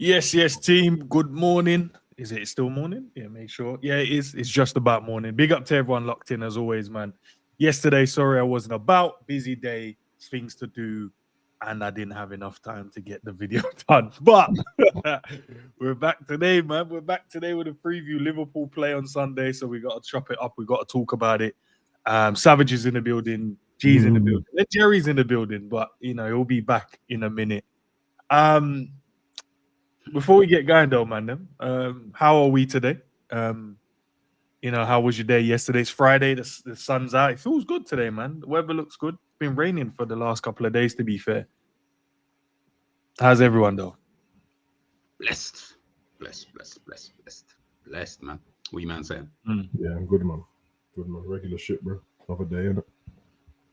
Yes, team. Good morning. Is it still morning? Yeah, make sure. Yeah, it is. It's just about morning. Big up to everyone locked in as always, man. Yesterday, sorry I wasn't about. Busy day, things to do, and I didn't have enough time to get the video done. But we're back today, man. We're back today with a preview. Liverpool play on Sunday, so we got to chop it up. We got to talk about it. Savage is in the building. G's in the building. Jerry's in the building, but he'll be back in a minute. Before we get going though, man, how are we today? How was your day yesterday? It's Friday, the sun's out. It feels good today, man. The weather looks good. It's been raining for the last couple of days, to be fair. How's everyone though? Blessed, man. What you man saying? Yeah, I'm good, man. Good, man. Regular shit, bro. Another day, innit?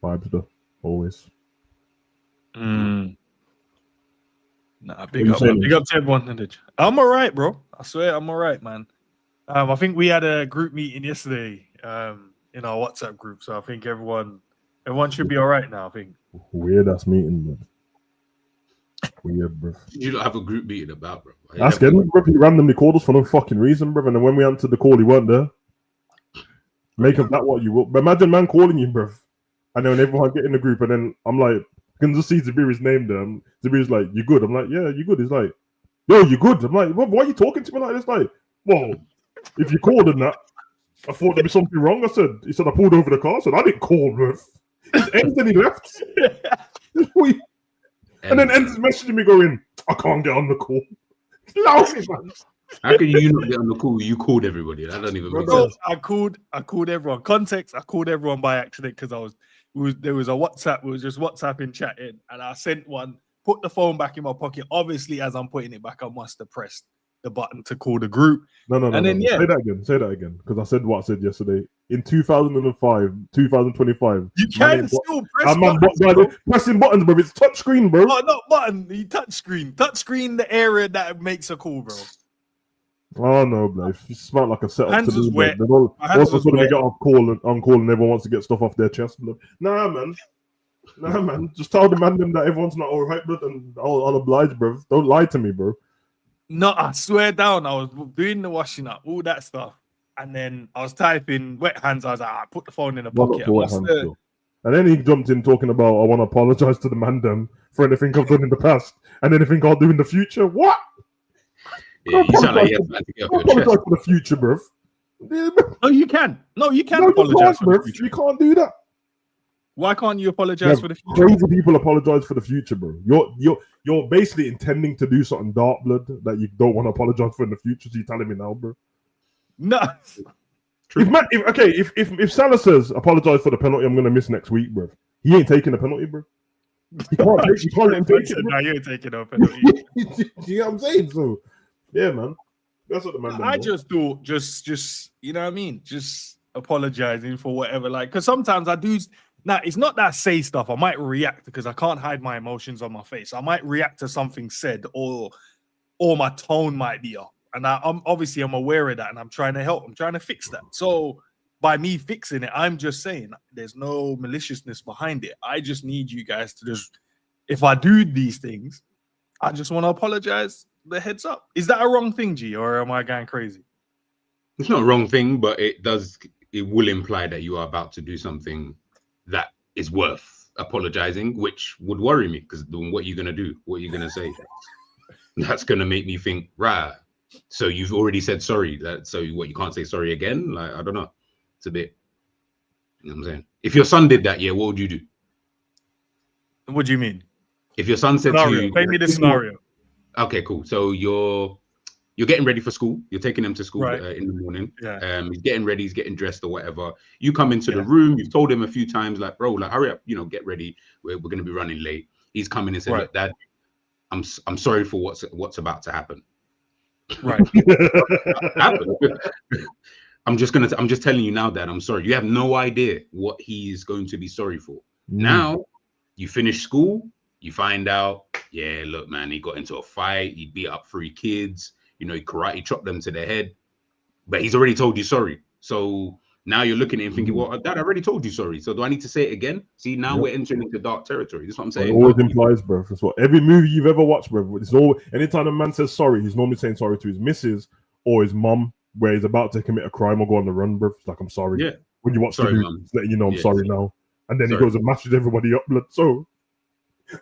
Vibes though, always. Nah, big up to everyone. I'm all right, bro. I swear I'm all right, man. I think we had a group meeting yesterday in our WhatsApp group, so I think everyone should be all right now, I think. Weird ass meeting, bro. Weird, bro. You don't have a group meeting about, bro. That's good, bro. He randomly called us for no fucking reason, bro. And then when we answered the call, he weren't there. Make of that what you will. But imagine man calling you, bro. And then everyone get in the group, and then I'm like, I can just see Zabiri's name there. Zabiri's like, "You good?" I'm like, "Yeah, you good?" He's like, "Yo, you good?" I'm like, "Why are you talking to me like this?" Like, well, if you called and that, I thought there'd be something wrong. He said, I pulled over the car. I said, I didn't call, bro. And then he left. And then Enz messaging me going, I can't get on the call. No, man. How can you not get on the call? You called everybody. That doesn't even make sense. I called everyone. Context, I called everyone by accident because there was a WhatsApp. We was just WhatsApping, chatting, and I sent one, put the phone back in my pocket. Obviously, as I'm putting it back, I must have pressed the button to call the group. No. Say that again. Because I said what I said yesterday. In 2005, 2025. You can still press buttons. Pressing buttons, bro. It's touch screen, bro. Oh, not button. You touch screen. Touch screen, the area that makes a call, bro. Oh no, bro. You smell like a setup. Hands was wet. Also, sort of get off call and on call, and everyone wants to get stuff off their chest. Nah, man. Just tell the man them that everyone's not all right, bro, and I'll oblige, bro. Don't lie to me, bro. No, I swear down. I was doing the washing up, all that stuff, and then I was typing wet hands. I was like, I put the phone in the pocket. And then he jumped in talking about, I want to apologize to the man them for anything I've done in the past and anything I'll do in the future. What? Yeah, you sound like you have to get off your chest. Apologize for the future, bro. No, you can. No, you can apologize for the future. You can't do that. Why can't you apologize for the future? Crazy people apologize for the future, bro. You're basically intending to do something dark blood that you don't want to apologize for in the future. So you're telling me now, bro? No. If Salah says apologize for the penalty I'm gonna miss next week, bro, he ain't taking the penalty, bro. You can't let him take it. No, you ain't taking no penalty. You know what I'm saying? So, yeah, man. That's what the man. I just thought, just you know what I mean, just apologizing for whatever, like, because sometimes I do. Now, it's not that I say stuff. I might react because I can't hide my emotions on my face. I might react to something said, or my tone might be off. And I'm aware of that, and I'm trying to help. I'm trying to fix that. So by me fixing it, I'm just saying there's no maliciousness behind it. I just need you guys to just, if I do these things, I just want to apologize. The heads up. Is that a wrong thing, G, or am I going crazy? It's not a wrong thing, but it will imply that you are about to do something that is worth apologizing, which would worry me, because what are you going to do? What are you going to say? That's going to make me think, right, so you've already said sorry. So what, you can't say sorry again? Like, I don't know. It's a bit, you know what I'm saying? If your son did that, yeah, what would you do? What do you mean? If your son said to you... Paint me the scenario. Okay, cool. So you're getting ready for school. You're taking him to school in the morning. Yeah. He's getting ready. He's getting dressed or whatever. You come into the room. You've told him a few times, like, bro, like, hurry up. Get ready. We're going to be running late. He's coming and said, look, Dad, I'm sorry for what's about to happen. Right. I'm just telling you now, Dad, I'm sorry. You have no idea what he's going to be sorry for. Now, you finish school. You find out, yeah, look, man, he got into a fight. He beat up 3 kids. He karate chopped them to the head, but he's already told you sorry. So Now you're looking at it and thinking, well, Dad, I already told you sorry. So do I need to say it again? See, now we're entering into dark territory. That's what I'm saying. It always implies, bro. That's what every movie you've ever watched, bro. It's always, anytime a man says sorry, he's normally saying sorry to his missus or his mum, where he's about to commit a crime or go on the run, bro. It's like, I'm sorry. Yeah. When you watch the movie, it's letting you know I'm sorry now. And then he goes and mashes everybody up, blood. So,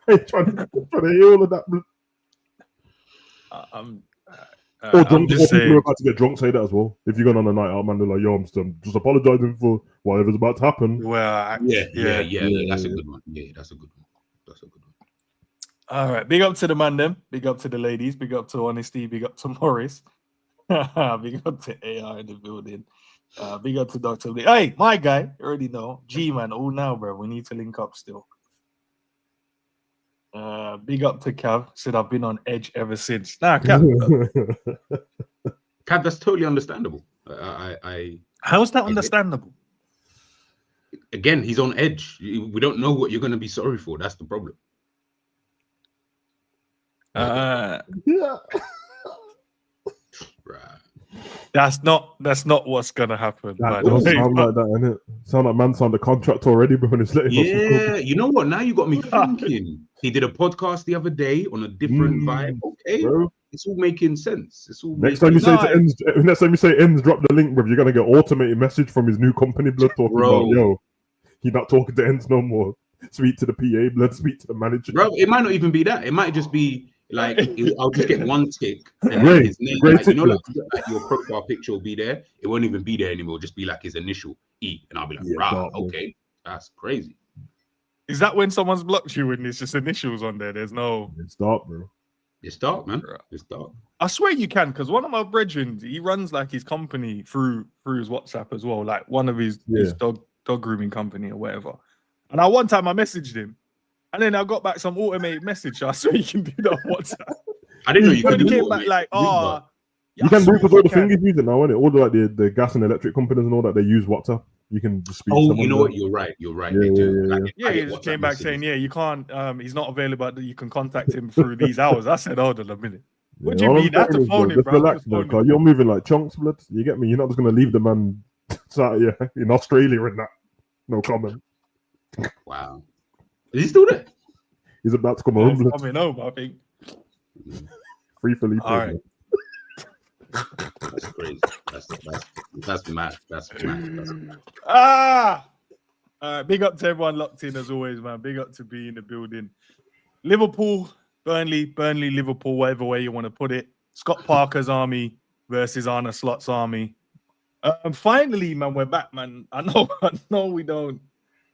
hey, trying to hear all of that, blood. Or people who are about to get drunk say that as well. If you're going on a night out, man, they're like, yo, I'm just apologizing for whatever's about to happen. Well, yeah, that's a good one. Yeah, that's a good one. That's a good one. All right, big up to the man, them. Big up to the ladies. Big up to Honesty. Big up to Morris. Big up to AR in the building. Big up to Dr. Lee. Hey, my guy, you already know. G-man, all now, bro. We need to link up still. Big up to Cav. Said I've been on edge ever since. Nah, Cav. Cav, that's totally understandable. How's that understandable? Again, he's on edge. We don't know what you're going to be sorry for. That's the problem. Yeah. Right. That's not what's gonna happen. That does sound like that, innit? Sound like man signed a contract already, but when it's letting us. You know what? Now you got me thinking. He did a podcast the other day on a different vibe. Okay, bro. It's all making sense. It's all next time you say ends, drop the link, bro. You're gonna get automated message from his new company, blood, talking about, yo, he's not talking to ends no more. Speak to the PA, blood. Speak to the manager, bro. It might not even be that. It might just be like I'll just get one tick, and then his name, like, you know, like your profile picture will be there. It won't even be there anymore. It'll just be like his initial E, and I'll be like, right, okay, that's crazy. Is that when someone's blocked you and it's just initials on there? There's no. It's dark, bro. It's dark, man. It's dark. I swear you can, because one of my brethren, he runs like his company through his WhatsApp as well, like one of his dog grooming company or whatever. And one time I messaged him, and then I got back some automated message. I swear you can do that on WhatsApp. I didn't know you could do came back like, you can do it because all the fingers use it now, isn't it? All the like the gas and electric companies and all that, they use WhatsApp. You can just speak. Oh, you know what? You're right. Yeah, he just came back saying, you can't. He's not available. But you can contact him through these hours. I said, hold on a minute. What do you mean? I have to phone him, bro. Relax, bro. You're moving like chunks, blood. You get me? You're not just gonna leave the man in Australia and that. No comment. Wow. Is he still there? He's about to come home. He's coming home, I think. Free Felipe. All right. That's crazy. That's mad. That's mad. Big up to everyone locked in as always, man. Big up to be in the building. Liverpool, Burnley, Liverpool, whatever way you want to put it. Scott Parker's army versus Arne Slot's army. Finally, man, we're back, man. I know we don't.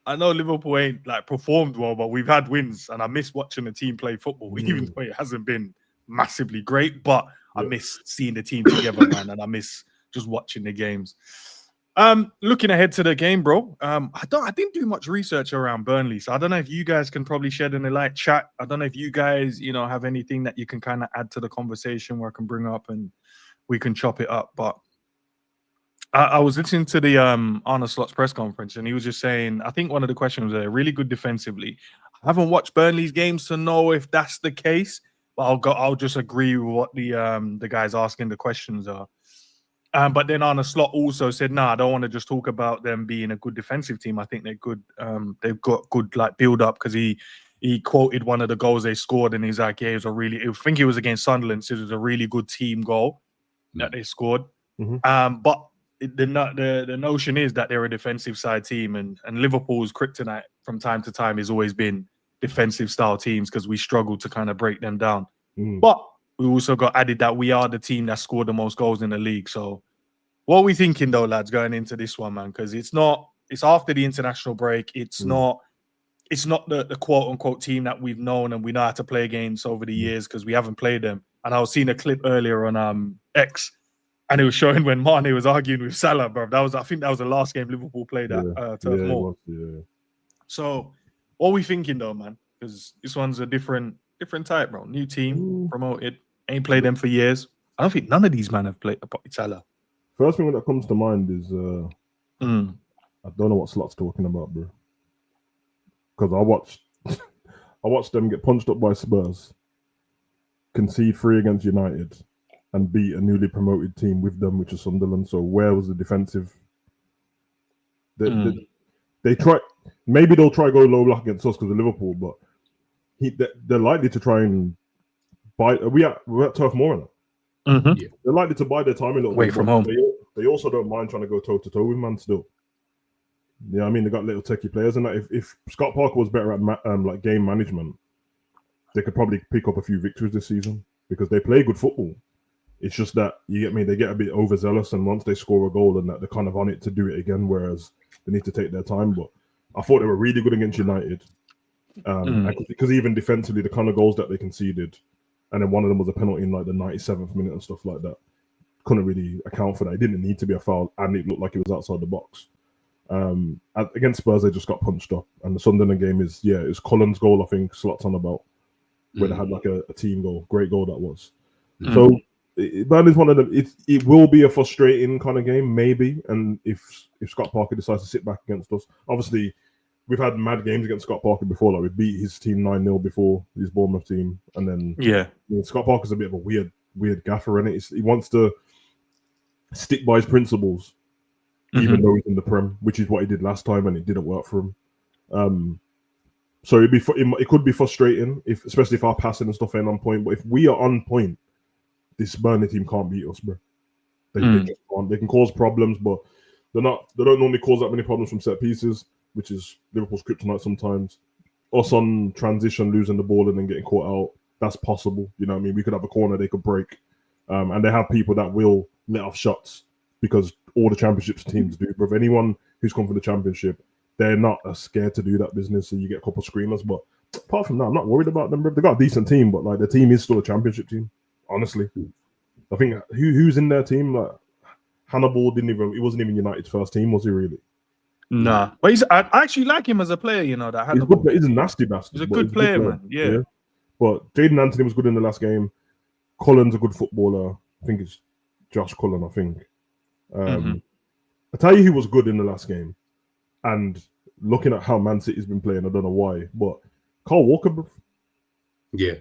I know Liverpool ain't like performed well, but we've had wins, and I miss watching the team play football, even though it hasn't been massively great. But I miss seeing the team together, man, and I miss just watching the games. Looking ahead to the game, bro. I didn't do much research around Burnley, so I don't know if you guys can probably shed any light. Chat. I don't know if you guys, have anything that you can kind of add to the conversation where I can bring up and we can chop it up. But I was listening to the Arne Slot's press conference, and he was just saying, I think one of the questions was really good defensively. I haven't watched Burnley's games to know if that's the case, but I'll just agree with what the guys asking the questions are. But then Arne Slot also said, "No, I don't want to just talk about them being a good defensive team. I think they're good. They've got good like build up." Because he quoted one of the goals they scored, and he's like, "Yeah, I think it was against Sunderland. So it was a really good team goal that they scored." But the notion is that they're a defensive side team, and Liverpool's kryptonite from time to time has always been defensive style teams because we struggle to kind of break them down. But we also got added that we are the team that scored the most goals in the league. So what are we thinking though, lads, going into this one, man? Because it's after the international break. It's not the quote unquote team that we've known and we know how to play against over the years because we haven't played them. And I was seeing a clip earlier on X, and it was showing when Mane was arguing with Salah, bro. I think that was the last game Liverpool played at Turf Moor. So what are we thinking though, man? Because this one's a different type, bro. New team, promoted, ain't played them for years. I don't think none of these men have played Salah. First thing that comes to mind is I don't know what Slot's talking about, bro. Because I watched them get punched up by Spurs, concede 3 against United, and beat a newly promoted team with them, which is Sunderland. So where was the defensive They try. Maybe they'll try go low block against us because of Liverpool, but they're likely to try and buy. We're at Turf Moor now. Mm-hmm. They're likely to buy their time a little Away bit from home. They also don't mind trying to go toe to toe with man still. Yeah, I mean they got little techie players, and if Scott Parker was better at like game management, they could probably pick up a few victories this season because they play good football. It's just that you get me, they get a bit overzealous, and once they score a goal, and that they're kind of on it to do it again, whereas they need to take their time. But I thought they were really good against United, because even defensively, the kind of goals that they conceded, and then one of them was a penalty in like the 97th minute and stuff like that. Couldn't really account for that. It didn't need to be a foul, and it looked like it was outside the box. Against Spurs, they just got punched up, and the Sunderland game it's Cullen's goal, I think, Slot's on about, where they had like a team goal, great goal that was. So Burnley's one of them. It will be a frustrating kind of game, maybe, and if Scott Parker decides to sit back against us, obviously we've had mad games against Scott Parker before. Like we beat his team 9-0 before his Bournemouth team, and then Scott Parker's a bit of a weird gaffer, and he wants to stick by his principles, even though he's in the Prem, which is what he did last time, and it didn't work for him. So it could be frustrating, especially if our passing and stuff ain't on point. But if we are on point, this Burnley team can't beat us, bro. They just can't. They can cause problems, but they don't normally cause that many problems from set pieces, which is Liverpool's kryptonite sometimes. Us on transition, losing the ball and then getting caught out, that's possible. You know what I mean? We could have a corner they could break. And they have people that will let off shots because all the championship teams do. But if anyone who's come from the championship, they're not scared to do that business. So you get a couple of screamers. But apart from that, I'm not worried about them, bro. They got a decent team, but like the team is still a championship team. Honestly, I think who's in their team? Like Hannibal he wasn't even United's first team, was he really? Nah, but I actually like him as a player. You know that Hannibal. He's a nasty bastard. He's a good player, man. Yeah. But Jaden Anthony was good in the last game. Cullen's a good footballer. I think it's Josh Cullen. I think. I tell you, who was good in the last game, and looking at how Man City's been playing, I don't know why, but Kyle Walker, bro. Yeah,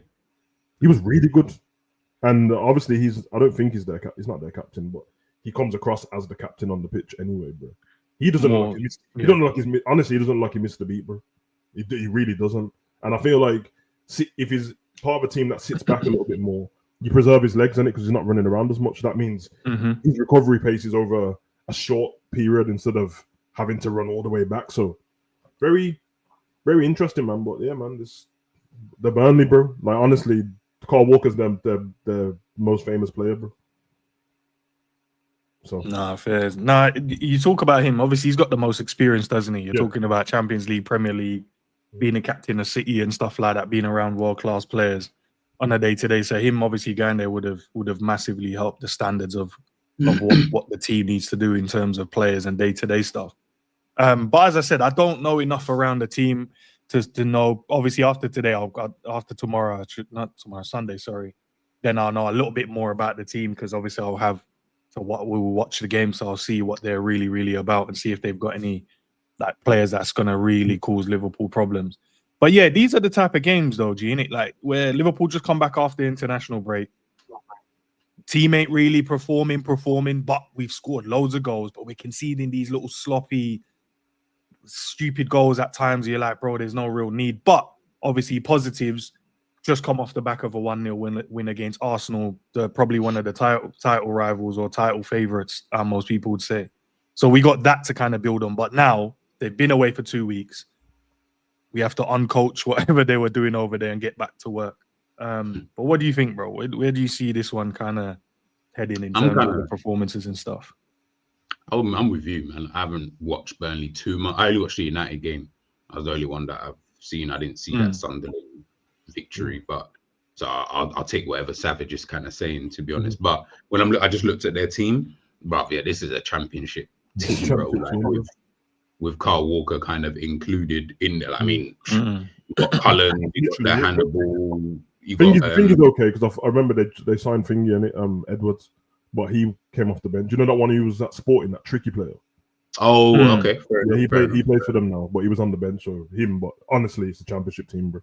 he was really good. And obviously, I don't think he's not their captain, but he comes across as the captain on the pitch anyway, bro. He doesn't look like honestly, he doesn't look like he missed the beat, bro. He really doesn't. And I feel like if he's part of a team that sits back a little bit more, you preserve his legs in it because he's not running around as much. That means his recovery pace is over a short period instead of having to run all the way back. So very, very interesting, man. But yeah, man, the Burnley, bro. Like honestly, Kyle Walker's the most famous player, bro. So fair. You talk about him. Obviously, he's got the most experience, doesn't he? You're talking about Champions League, Premier League, being a captain of City and stuff like that, being around world-class players on a day-to-day. So him obviously going there would have massively helped the standards of what the team needs to do in terms of players and day-to-day stuff. But as I said, I don't know enough around the team to know. Obviously, after today, Sunday, sorry, then I'll know a little bit more about the team because obviously we will watch the game, so I'll see what they're really, really about and see if they've got any like players that's gonna really cause Liverpool problems. But yeah, these are the type of games though, G, innit? Like where Liverpool just come back after the international break. Team ain't really performing, but we've scored loads of goals, but we're conceding these little sloppy, stupid goals at times. You're like, bro, there's no real need. But obviously positives just come off the back of a 1-0 win against Arsenal, probably one of the title rivals or title favourites, most people would say. So we got that to kind of build on. But now they've been away for 2 weeks. We have to uncoach whatever they were doing over there and get back to work. But what do you think, bro? Where do you see this one kind of heading in terms of the performances and stuff? I'm with you, man. I haven't watched Burnley too much. I only watched the United game. I was the only one that I've seen. I didn't see that Sunderland victory, but so I'll take whatever Savage is kind of saying, to be honest. But when I just looked at their team, but yeah, this is a championship team, bro. Like, with Kyle Walker kind of included in there. I mean, you got Cullen, you got the Hannibal. Thingy's okay because I remember they signed Thingy and Edwards, but he came off the bench. You know that one who was at Sporting, that tricky player. Oh, okay. He plays for them now, but he was on the bench. So him, but honestly, it's a championship team, bro.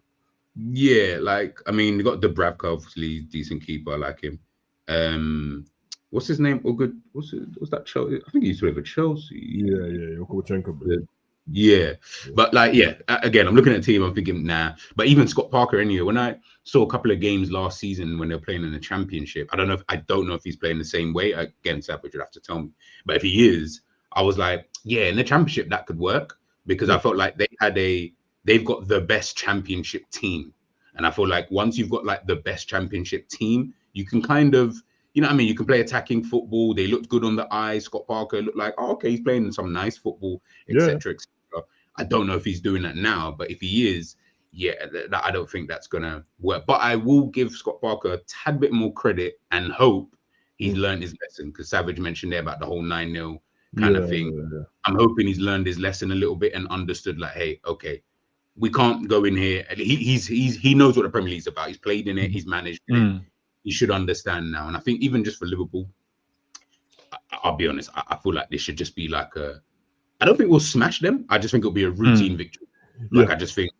Yeah, like I mean, you got Dubravka, obviously decent keeper, I like him. what's his name? Oh, good. What's that Chelsea? I think he used to play for Chelsea. Yeah, Kovachenko, bro. Yeah, but like, yeah, again, I'm looking at the team, I'm thinking, nah. But even Scott Parker, anyway, when I saw a couple of games last season when they were playing in the Championship, I don't know if he's playing the same way. Again, Savage would have to tell me. But if he is, I was like, yeah, in the Championship that could work, because I felt like they've got the best Championship team, and I feel like once you've got like the best Championship team, you can kind of, you know what I mean? You can play attacking football. They looked good on the eye. Scott Parker looked like, oh, okay, he's playing some nice football, etc. I don't know if he's doing that now, but if he is, yeah, I don't think that's going to work. But I will give Scott Parker a tad bit more credit and hope he's learned his lesson, because Savage mentioned there about the whole 9-0 kind of thing. Yeah. I'm hoping he's learned his lesson a little bit and understood, like, hey, okay, we can't go in here. He knows what the Premier League's about. He's played in it. He's managed it. He should understand now. And I think even just for Liverpool, I'll be honest, I feel like this should just be like I don't think we'll smash them. I just think it'll be a routine victory. Like, I just think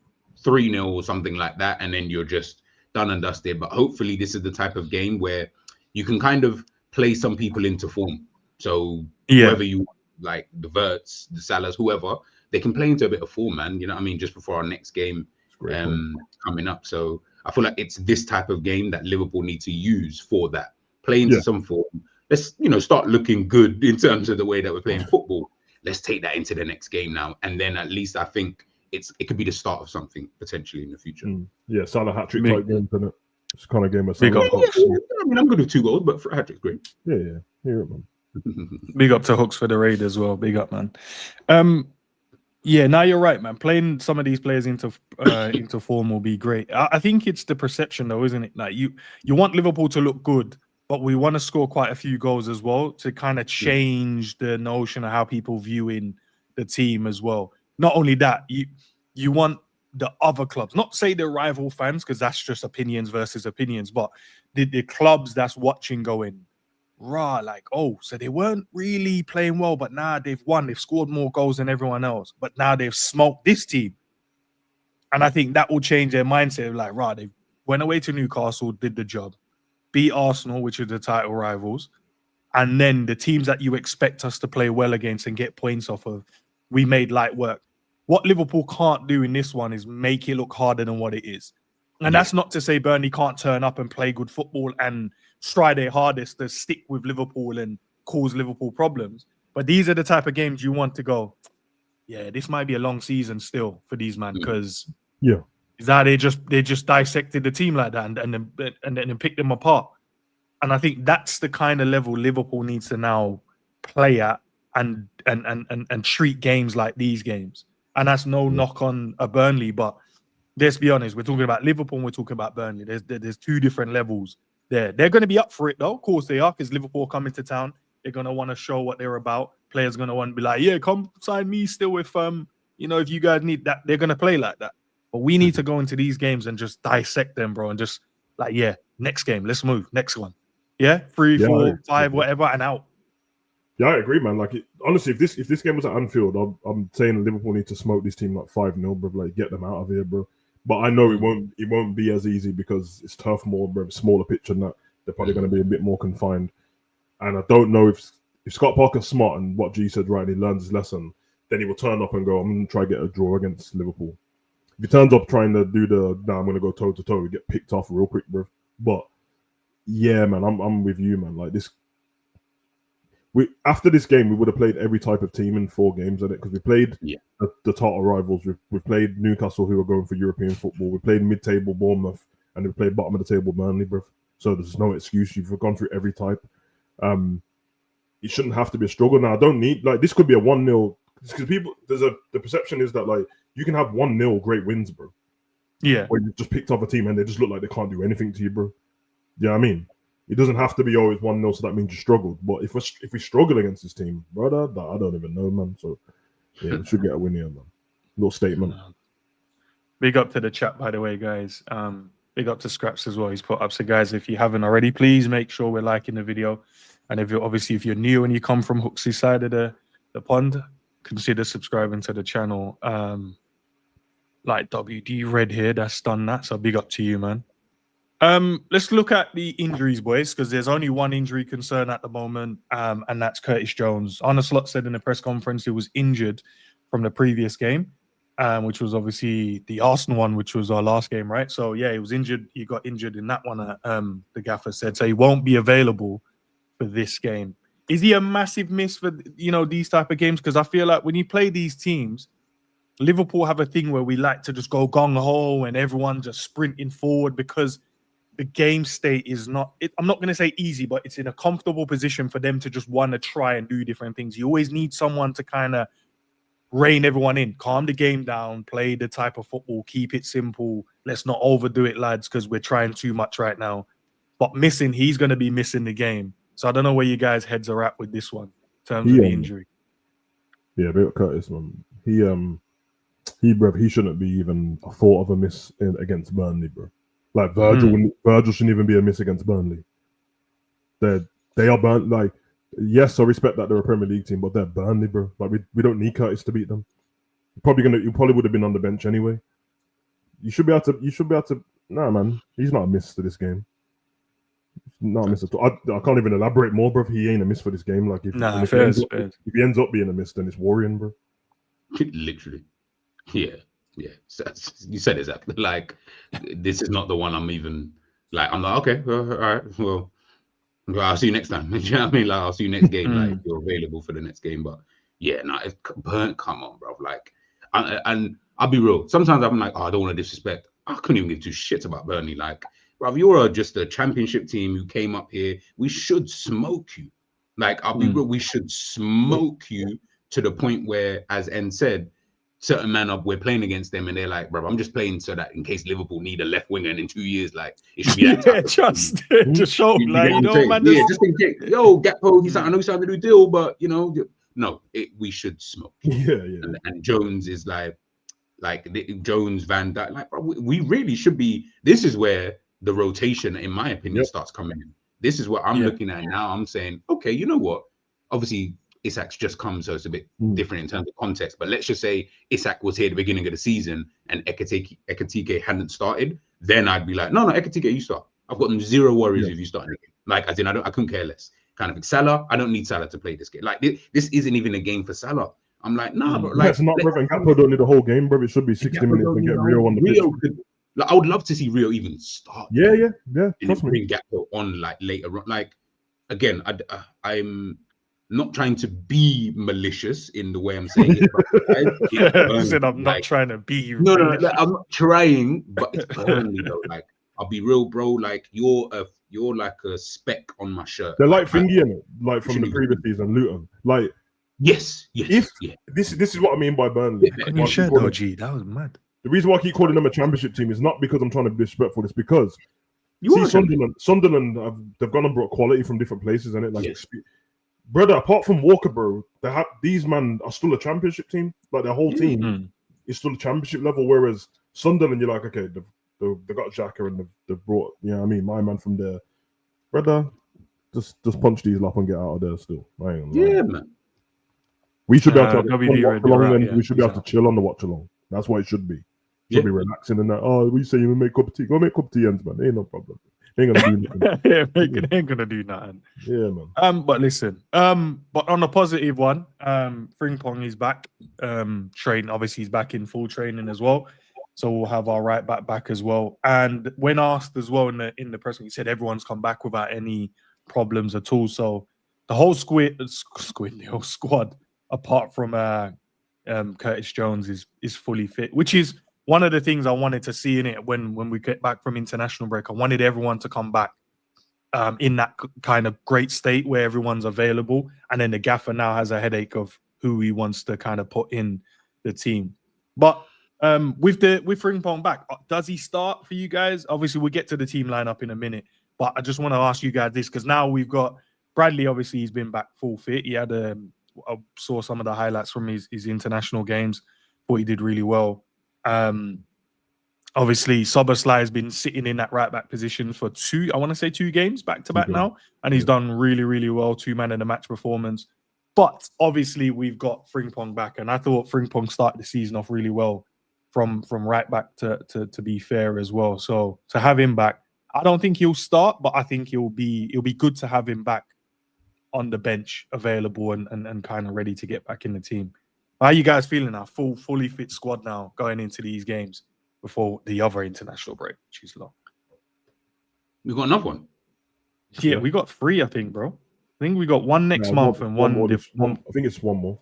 3-0 or something like that, and then you're just done and dusted. But hopefully this is the type of game where you can kind of play some people into form. So whoever you like, the WIRTZ, the Salahs, whoever, they can play into a bit of form, man. You know what I mean? Just before our next game coming up. So I feel like it's this type of game that Liverpool need to use for that. Play into some form. Let's, start looking good in terms of the way that we're playing football. Let's take that into the next game now, and then at least I think it could be the start of something potentially in the future. Yeah, Salah hat-trick type game, isn't it? It's kind of game of Big Salah. up. I mean, I'm good with 2 goals, but for a hat-trick's great. Yeah, man. Big up to Hooks for the raid as well. Big up, man. Yeah, now you're right, man. Playing some of these players into form will be great. I think it's the perception, though, isn't it? Like you want Liverpool to look good, but we want to score quite a few goals as well to kind of change the notion of how people viewing the team as well. Not only that, you want the other clubs, not say the rival fans, because that's just opinions versus opinions, but the clubs that's watching going, rah, like, oh, so they weren't really playing well, but now they've won. They've scored more goals than everyone else, but now they've smoked this team. And I think that will change their mindset. Like, rah, they went away to Newcastle, did the job, beat Arsenal, which are the title rivals, and then the teams that you expect us to play well against and get points off of, we made light work. What Liverpool can't do in this one is make it look harder than what it is. And that's not to say Burnley can't turn up and play good football and try their hardest to stick with Liverpool and cause Liverpool problems. But these are the type of games you want to go, yeah, this might be a long season still for these men, because is that they just dissected the team like that and then picked them apart. And I think that's the kind of level Liverpool needs to now play at and treat games like these games. And that's no knock on a Burnley, but let's be honest, we're talking about Liverpool and we're talking about Burnley. There's 2 different levels there. They're going to be up for it, though. Of course they are, because Liverpool coming to town. They're going to want to show what they're about. Players going to want to be like, yeah, come sign me still if, if you guys need that. They're going to play like that. But we need to go into these games and just dissect them, bro, and just like, yeah, next game, let's move. Next one. Yeah, 3, 4, 5, whatever, and out. Yeah, I agree, man. Like, honestly, if this game was at Anfield, I'm saying Liverpool need to smoke this team like 5-0, bro. Like, get them out of here, bro. But I know it won't be as easy because it's Turf Moor, bro. Smaller pitch and that. They're probably going to be a bit more confined. And I don't know if Scott Parker's smart and what G said right, and he learns his lesson, then he will turn up and go, I'm going to try to get a draw against Liverpool. If he turns up trying to do I'm going to go toe-to-toe, we get picked off real quick, bro. But, yeah, man, I'm with you, man. Like, after this game, we would have played every type of team in 4 games, because we played the title rivals. We've played Newcastle, who are going for European football. We played mid-table Bournemouth, and we played bottom of the table Burnley, bro. So there's no excuse. You've gone through every type. It shouldn't have to be a struggle. Now, I don't need, like, this could be a 1-0, because the perception is that, like, you can have 1-0 great wins, bro. Yeah. Where you just picked off a team and they just look like they can't do anything to you, bro. You know what I mean? It doesn't have to be always 1-0, so that means you struggled. But if we struggle against this team, brother, I don't even know, man. So, yeah, we should get a win here, man. Little statement. Big up to the chat, by the way, guys. Big up to Scraps as well. He's put up. So, guys, if you haven't already, please make sure we're liking the video. And if you're new and you come from Hooks's side of the pond, consider subscribing to the channel. Like WD Red here, that's done that. So big up to you, man. Let's look at the injuries, boys, because there's only one injury concern at the moment, and that's Curtis Jones. Arne Slot said in the press conference he was injured from the previous game, which was obviously the Arsenal one, which was our last game, right? So yeah, he was injured. He got injured in that one. The gaffer said so he won't be available for this game. Is he a massive miss for these type of games? Because I feel like when you play these teams, Liverpool have a thing where we like to just go gung ho and everyone just sprinting forward because the game state is not, I'm not going to say easy, but it's in a comfortable position for them to just want to try and do different things. You always need someone to kind of rein everyone in, calm the game down, play the type of football, keep it simple. Let's not overdo it, lads, because we're trying too much right now. But he's going to be missing the game. So I don't know where you guys' heads are at with this one in terms of the injury. Yeah, but Curtis, man, he shouldn't be even a thought of a miss against Burnley, bro. Like Virgil shouldn't even be a miss against Burnley. They are Burnley. Like, yes, I respect that they're a Premier League team, but they're Burnley, bro. Like we don't need Curtis to beat them. You probably would have been on the bench anyway. You should be able to. Nah, man, he's not a miss to this game. Not a miss at all. I can't even elaborate more, bro. He ain't a miss for this game. Like if he ends up being a miss, then it's worrying, bro. Literally, yeah. So you said exactly. Like, this is not the one I'm even like. I'm like, okay, all right, well, I'll see you next time. You know what I mean? Like, I'll see you next game. Like, if you're available for the next game. But yeah, no, it's burnt. Come on, bro. Like, and I'll be real. Sometimes I'm like, oh, I don't want to disrespect. I couldn't even give two shits about Burnley. Like, bro, you're just a championship team who came up here. We should smoke you. Like, I'll be real. We should smoke you to the point where, as N said, certain man up, we're playing against them, and they're like, bro, I'm just playing so that in case Liverpool need a left winger, and in 2 years, like, it should be that type just show, like, man. Yeah, just in case. Yo, Gakpo, I know he's trying to do a deal, but no, we should smoke. Yeah. And Jones is like Jones, Van Dijk, like, bro, we really should be. This is where the rotation, in my opinion, starts coming in. This is what I'm looking at now. I'm saying, okay, you know what? Obviously, Isak's just come, so it's a bit different in terms of context. But let's just say Isak was here at the beginning of the season and Ekitike hadn't started. Then I'd be like, no, Ekitike, you start. I've got zero worries if you start anything. Like, as in, I couldn't care less. Kind of Salah, I don't need Salah to play this game. Like, this isn't even a game for Salah. I'm like, nah, bro. Like, it's not, bro. And Gakpo don't need the whole game, bro. It should be 60 minutes and get Rio on the pitch. Like, I would love to see Rio even start. Yeah. And bring Gakpo on, like, later on. Like, again, I'm not trying to be malicious in the way I'm saying it. But I'm not trying to be. No, like, I'm not trying, but it's Burnley though. Like, I'll be real, bro. Like, you're like a speck on my shirt. They're like thingy in it, like from the previous season, Luton. Like, yes. This is what I mean by Burnley. On your shirt, though, G, that was mad. The reason why I keep calling them a championship team is not because I'm trying to be disrespectful. It's because Sunderland, they've gone and brought quality from different places, and brother, apart from Walker, bro, these men are still a championship team. Like, their whole team is still a championship level. Whereas Sunderland, you're like, okay, they've got Xhaka and they've brought, I mean, my man from there. Brother, just punch these up and get out of there still. Man. We should be able to watch along, and we should be able to chill on the watch along. That's what it should be. Should be relaxing and that. Oh, we say you make cup of tea. Go make cup of tea, ends, man. Ain't no problem. Ain't gonna do nothing. Ain't gonna do nothing. Yeah, man. But listen, but on a positive one, Frimpong is back. Training, obviously, he's back in full training as well. So we'll have our right back as well. And when asked as well in the press, he said everyone's come back without any problems at all. So the whole the whole squad, apart from Curtis Jones, is fully fit, which is one of the things I wanted to see in it when we get back from international break. I wanted everyone to come back in that kind of great state where everyone's available. And then the gaffer now has a headache of who he wants to kind of put in the team. But with Frimpong back, does he start for you guys? Obviously, we'll get to the team lineup in a minute. But I just want to ask you guys this, because now we've got Bradley. Obviously, he's been back full fit. He had I saw some of the highlights from his international games. Thought he did really well. Obviously, Szoboszlai has been sitting in that right back position for two games back to back now, and he's done really, really well. 2-man in the match performance. But obviously, we've got Frimpong back, and I thought Frimpong started the season off really well from right back to be fair as well. So to have him back, I don't think he'll start, but I think it'll be good to have him back on the bench, available and kind of ready to get back in the team. How are you guys feeling now? Fully fit squad now going into these games before the other international break, which is long. We've got another one. Yeah, we got 3, I think, bro. I think we got one next month and one. I think it's one more.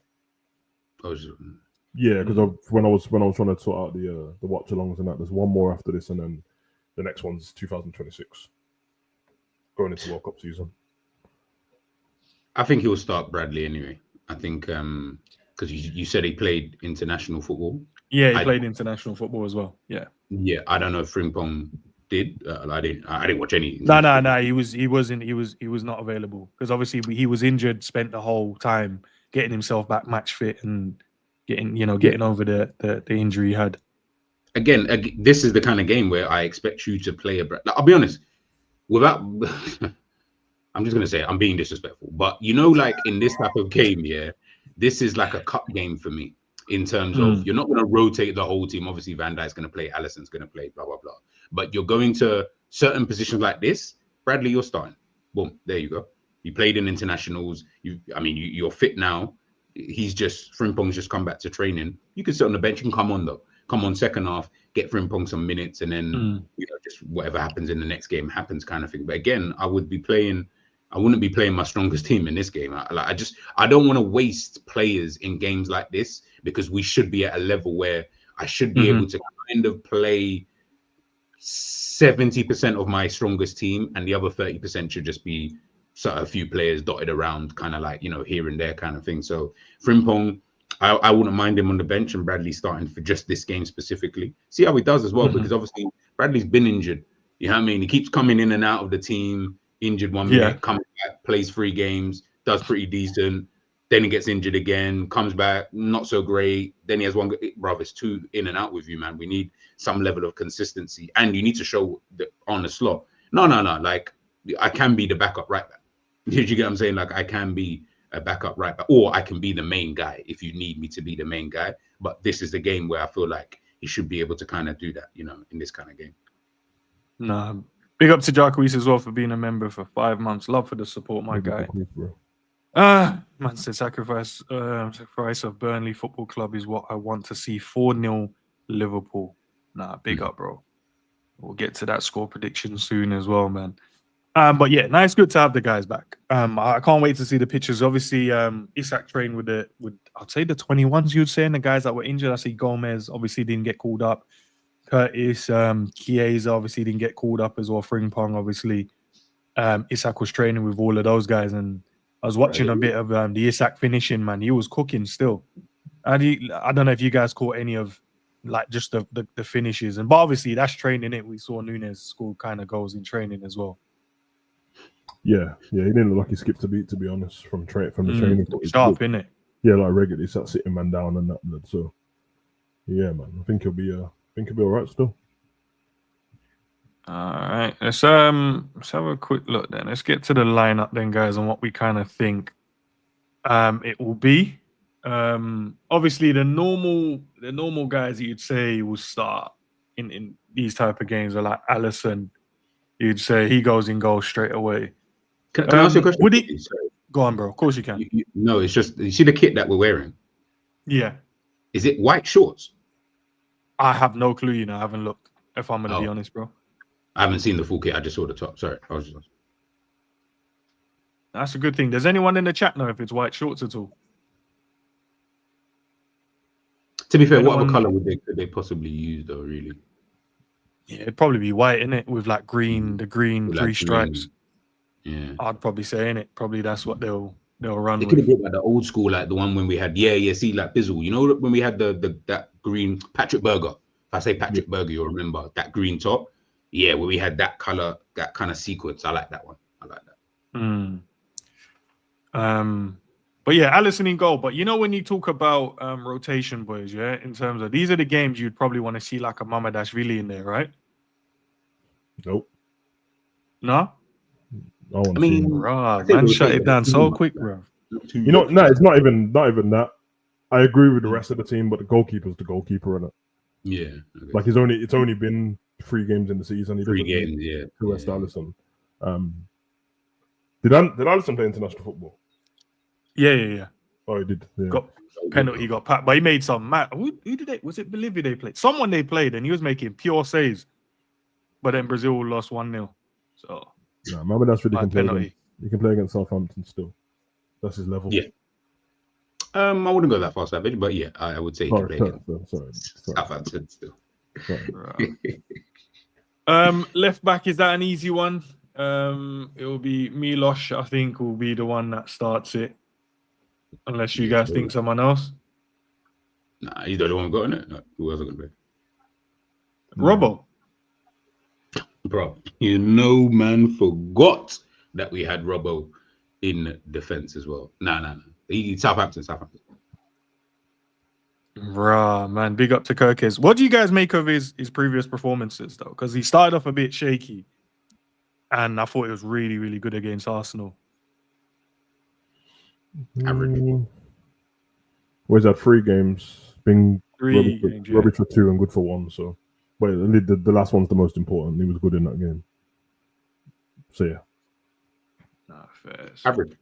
Oh, yeah, because when I was trying to sort out the watch-alongs and that, there's one more after this, and then the next one's 2026, going into World Cup season. I think he'll start Bradley anyway. I think because you said he played international football. Yeah, he played international football as well. Yeah. Yeah, I don't know if Frimpong did. I didn't watch any. No. He was not available because obviously he was injured. Spent the whole time getting himself back match fit and getting over the injury he had. Again, this is the kind of game where I expect you to play I'll be honest, without. I'm just gonna say I'm being disrespectful, but like in this type of game, yeah, this is like a cup game for me in terms of you're not gonna rotate the whole team. Obviously, Van Dijk's gonna play, Alisson's gonna play, blah blah blah. But you're going to certain positions like this. Bradley, you're starting. Boom, there you go. You played in internationals. You're fit now. Frimpong's just come back to training. You can sit on the bench and come on though. Come on second half, get Frimpong some minutes, and then just whatever happens in the next game happens, kind of thing. But again, I wouldn't be playing my strongest team in this game. I don't want to waste players in games like this because we should be at a level where I should be able to kind of play 70% of my strongest team, and the other 30% should just be a few players dotted around, kind of like here and there, kind of thing. So Frimpong, I wouldn't mind him on the bench, and Bradley starting for just this game specifically. See how he does as well, because obviously Bradley's been injured. You know what I mean? He keeps coming in and out of the team. Injured 1 minute, comes back, plays 3 games, does pretty decent. Then he gets injured again, comes back, not so great. Then he has one. Bro, it's 2 in and out with you, man. We need some level of consistency, and you need to show that on the slot. No. Like I can be the backup right back. Did you get what I'm saying? Like I can be a backup right back, or I can be the main guy if you need me to be the main guy. But this is the game where I feel like he should be able to kind of do that, in this kind of game. No. Big up to Jacques as well for being a member for 5 months. Love for the support, my guy. Man said sacrifice of Burnley Football Club is what I want to see. 4-0 Liverpool. Nah, big up, bro. We'll get to that score prediction soon as well, man. But yeah, nice, good to have the guys back. I can't wait to see the pictures. Obviously, Isak trained with I'd say the 21s. You'd say, and the guys that were injured. I see Gomez obviously didn't get called up. Curtis, Chiesa obviously didn't get called up as well. Frimpong, obviously. Isak was training with all of those guys, and I was watching a bit of the Isak finishing, man. He was cooking still. I don't know if you guys caught any of just the finishes, but obviously that's training it. We saw Nunes score kind of goals in training as well. Yeah, he didn't look like he skipped a beat, to be honest, from the training. Sharp, innit? Yeah, like regularly sat sitting man down and that blood. So yeah, man, I think he'll be all right still. All right, let's have a quick look then. Let's get to the lineup then, guys, and what we kind of think it will be. Obviously, the normal guys that you'd say will start in these type of games are like Alisson. You'd say he goes in goal straight away. Can I ask you a question? Would he? Go on, bro. Of course you can. No, it's just you see the kit that we're wearing. Yeah. Is it white shorts? I have no clue. I haven't looked. If I'm gonna be honest, bro. I haven't seen the full kit. I just saw the top. Sorry, I was just... That's a good thing. Does anyone in the chat know if it's white shorts at all? To be fair, what other color could they possibly use, though? Really? Yeah, it'd probably be white, innit? With like green, the green With 3 stripes. Yeah, I'd probably say, innit? Probably that's what they'll run. They with. could have brought like the old school, like the one when we had see, like Bizzle. You know when we had that green Patrick Berger. If I say Patrick Berger, you'll remember that green top. Yeah, where we had that color, that kind of sequence. I like that one. I like that. But yeah, Alisson in goal. But when you talk about rotation, boys, yeah, in terms of these are the games you'd probably want to see like a Mamardashvili in there, right? Nope. No? I mean, man, shut it down so quick, bro. No, it's not even that. I agree with the rest of the team, but the goalkeeper's the goalkeeper, innit? Yeah. Like it's only been 3 games in the season. He 3 doesn't need games, yeah. to West Alisson. Did Alisson play international football? Yeah. Oh, he did. Yeah. Got penalty, got packed, but he made some. Who did they? Was it Bolivia they played? Someone they played, and he was making pure saves. But then Brazil lost 1-0. So no, remember that's really can play penalty. against. He can play against Southampton still. That's his level. Yeah. I wouldn't go that far, Savage, but yeah, I would say he can play against Southampton still. Left back, is that an easy one? It will be Milos, I think, will be the one that starts it. Unless you guys think someone else. Nah, he's the only one got in it. Who else are going to play? Robbo. Bro, man forgot that we had Robbo in defense as well. Nah. He's Southampton. Rah, man, big up to Kirkes. What do you guys make of his previous performances, though? Because he started off a bit shaky, and I thought it was really, really good against Arsenal. Average. Where's that? 3 games. Been rubbish for 2 and good for 1. So, but the last one's the most important. He was good in that game. So yeah. Nah, fair. Average.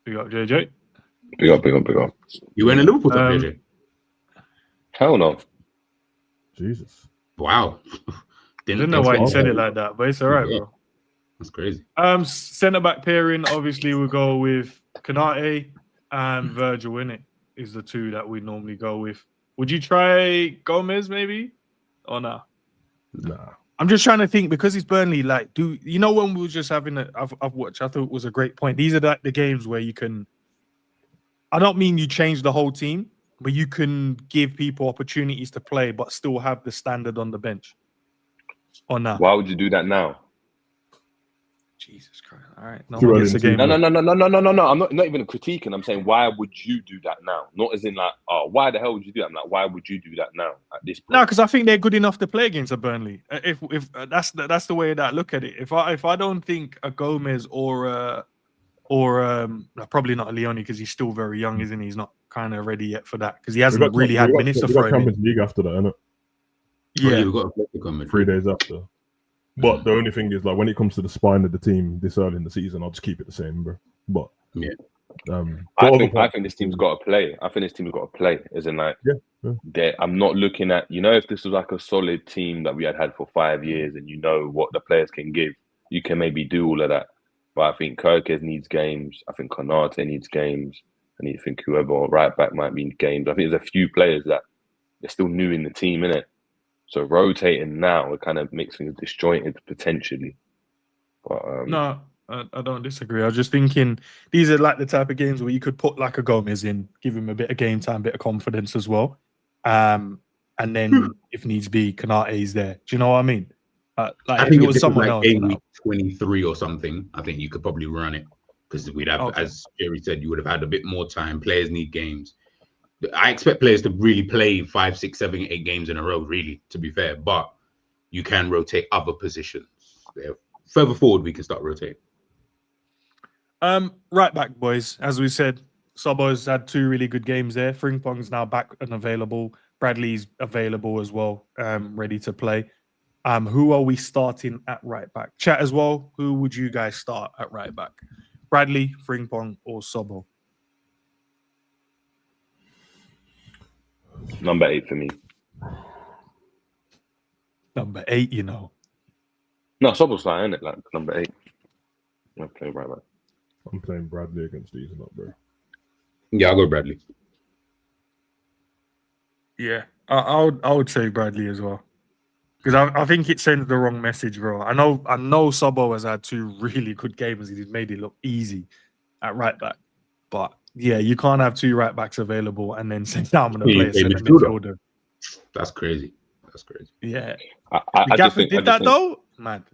Big up, JJ. Big up. You went in Liverpool, JJ? Hell no. Jesus. Wow. Didn't know why you said it like that, but it's all right, bro. That's crazy. Centre back pairing, obviously we'll go with Konate and Virgil, innit? Is the 2 that we normally go with. Would you try Gomez maybe? Or nah? Nah. I'm just trying to think, because he's Burnley, like, when we were just having I've watched, I thought it was a great point. These are like the games where you can, I don't mean you change the whole team, but you can give people opportunities to play, but still have the standard on the bench. Or not? Why would you do that now? Jesus Christ! All right, no one gets a game. No. I'm not even critiquing. I'm saying, why would you do that now? Not as in like, oh, why the hell would you do that? I'm like, why would you do that now at this point? No, because I think they're good enough to play against a Burnley. If that's the way that I look at it. If I don't think a Gomez or probably not a Leone, because he's still very young, isn't he? He's not kind of ready yet for that, because he hasn't really had minutes to throw in. Champions League after that, innit? Yeah, we've got to play the comment 3 days after. But the only thing is, like, when it comes to the spine of the team this early in the season, I'll just keep it the same, bro. But yeah, I think this team's got to play. I think this team's got to play. As in, like, I'm not looking at, if this was like a solid team that we had for 5 years, and what the players can give, you can maybe do all of that. But I think Kirkes needs games. I think Konate needs games. And I think whoever right back might need games. I think there's a few players that they're still new in the team, innit? So rotating now, it kind of makes things disjointed potentially. But no, I don't disagree. I was just thinking these are like the type of games where you could put like a Gomez in, give him a bit of game time, bit of confidence as well. And then if needs be, Konate's there. Do you know what I mean? Like I think if it was someone else, game week 23 or something, I think you could probably run it, because we'd have, as Jerry said, you would have had a bit more time. Players need games. I expect players to really play 5, 6, 7, 8 games in a row, really, to be fair. But you can rotate other positions. Further forward, we can start rotating. Right back, boys. As we said, Sobo's had 2 really good games there. Frimpong's now back and available. Bradley's available as well, ready to play. Who are we starting at right back? Chat as well. Who would you guys start at right back? Bradley, Frimpong, or Sobo? Number 8 for me. Number 8, No, Sobo's fine, isn't it? Like number 8. I'm playing right back. I'm playing Bradley against these, not bro. Yeah, I'll go Bradley. Yeah, I would say Bradley as well, because I think it sends the wrong message, bro. I know Sobo has had 2 really good games. He's made it look easy at right back, but yeah, you can't have 2 right backs available and then say, "I'm going to play a centre midfielder." That's crazy. Yeah, I just think though, man.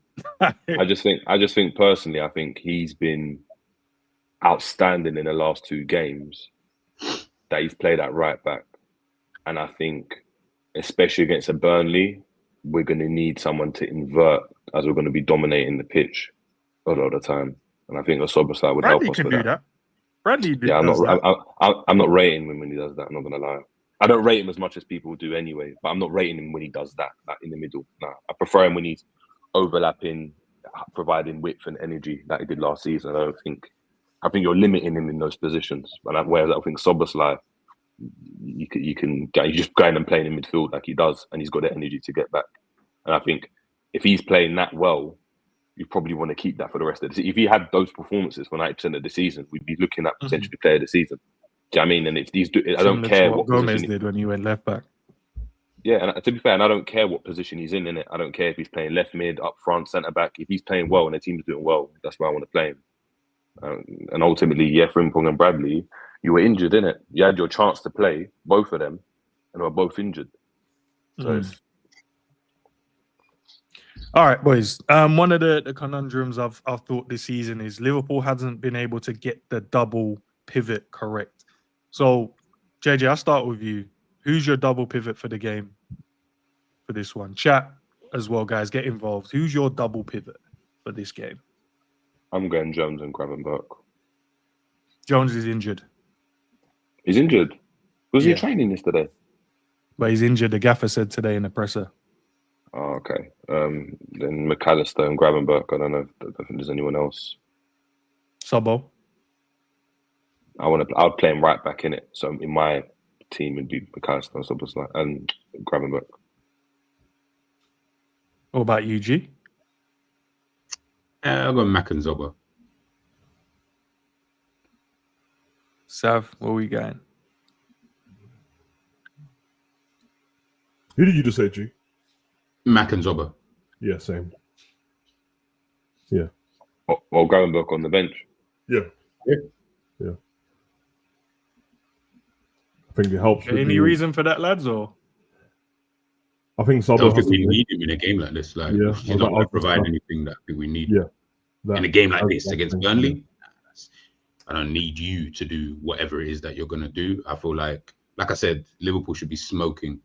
I just think personally, I think he's been outstanding in the last 2 games that he's played at right back, and I think, especially against a Burnley, we're going to need someone to invert, as we're going to be dominating the pitch a lot of the time, and I think a Soboslai would help us with that. Bradley did. Yeah, I'm not rating him when he does that. I'm not gonna lie. I don't rate him as much as people do anyway, but I'm not rating him when he does that, like in the middle. Nah, I prefer him when he's overlapping, providing width and energy like he did last season. I think you're limiting him in those positions. Whereas I think Szoboszlai, you just go in and play in midfield like he does, and he's got the energy to get back. And I think if he's playing that well, you probably want to keep that for the rest of the season. If he had those performances for 90% of the season, we'd be looking at potentially player of the season. Do you know what I mean? And if these, I don't care what Gomez position did when he went left back. Yeah, and to be fair, and I don't care what position he's in it. I don't care if he's playing left mid, up front, centre back. If he's playing well and the team's doing well, that's where I want to play him. And ultimately, Frimpong and Bradley, you were injured, innit? You had your chance to play, both of them, and were both injured. So all right, boys. One of the conundrums I've thought this season is Liverpool hasn't been able to get the double pivot correct. So, JJ, I'll start with you. Who's your double pivot for the game for this one? Chat as well, guys. Get involved. Who's your double pivot for this game? I'm going Jones and Gravenberch. Jones is injured. He's injured? Was he training yesterday? But he's injured, the gaffer said today in the presser. Oh, okay. Then McAllister and Gravenberch. I don't think there's anyone else. Subbo? I'd play him right back in it. So in my team it'd be McAllister and Szoboszlai and Gravenberch. What about you, G? I'll go Mac and Zoba. Sav, where we going? Who did you just say, G? Mac and Zoba. Yeah, same. Yeah. Or Gravenberch on the bench. Yeah. I think it helps. Any reason for that, lads? Or I think I don't think we need him in a game like this. Like, he's not going to provide anything that we need. Yeah. In a game like this against Burnley, I don't need you to do whatever it is that you're going to do. I feel like I said, Liverpool should be smoking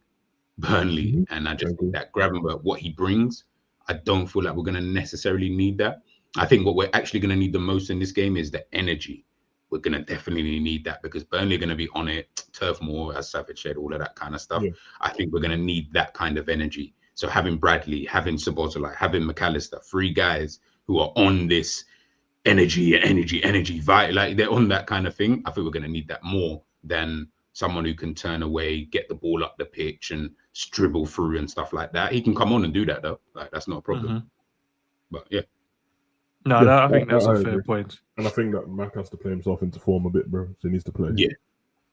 Burnley, and I just think that Gravenberch, what he brings, I don't feel like we're going to necessarily need that. I think what we're actually going to need the most in this game is the energy. We're going to definitely need that because Burnley are going to be on it, Turf Moor, as Savage said, all of that kind of stuff. Yeah. I think we're going to need that kind of energy. So having Bradley, having Szoboszlai, having McAllister, 3 guys who are on this energy, like they're on that kind of thing. I think we're going to need that more than someone who can turn away, get the ball up the pitch and dribble through and stuff like that. He can come on and do that though. Like that's not a problem. But yeah. No, I think that's a fair point. And I think that Mac has to play himself into form a bit, bro. So he needs to play. Yeah.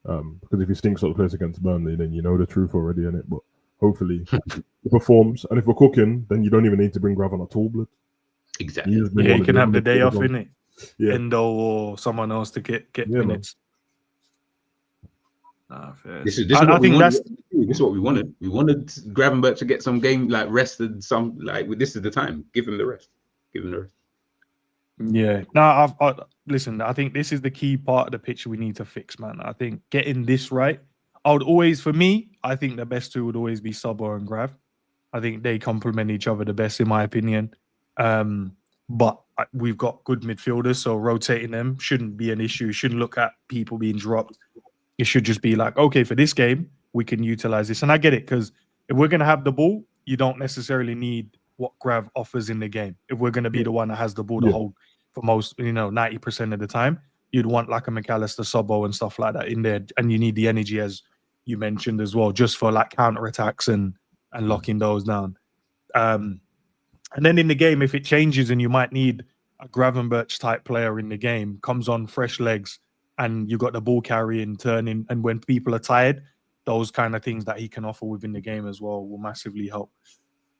Because if he stinks out the place against Burnley, then you know the truth already, innit? But hopefully he performs. And if we're cooking, then you don't even need to bring Graven at all, blood. Exactly. He can have the day off, innit? Yeah. Endo or someone else to get minutes. This is what we wanted. We wanted Gravenberch to get some game like rested. This is the time. Give him the rest. Yeah. No, listen. I think this is the key part of the picture we need to fix, man. I think getting this right. I think the best two would always be Subbo and Grav. I think they complement each other the best, in my opinion. But we've got good midfielders, so rotating them shouldn't be an issue. Shouldn't look at people being dropped. It should just be like, okay, for this game, we can utilize this. And I get it, because if we're going to have the ball, you don't necessarily need what Grav offers in the game. If we're going to be the one that has the ball to hold for most, 90% of the time, you'd want like a McAllister, Subbo and stuff like that in there. And you need the energy, as you mentioned as well, just for like counterattacks and locking those down. And then in the game, if it changes and you might need a Gravenberch type player in the game, comes on fresh legs, and you got the ball carrying, turning, and when people are tired, those kind of things that he can offer within the game as well will massively help.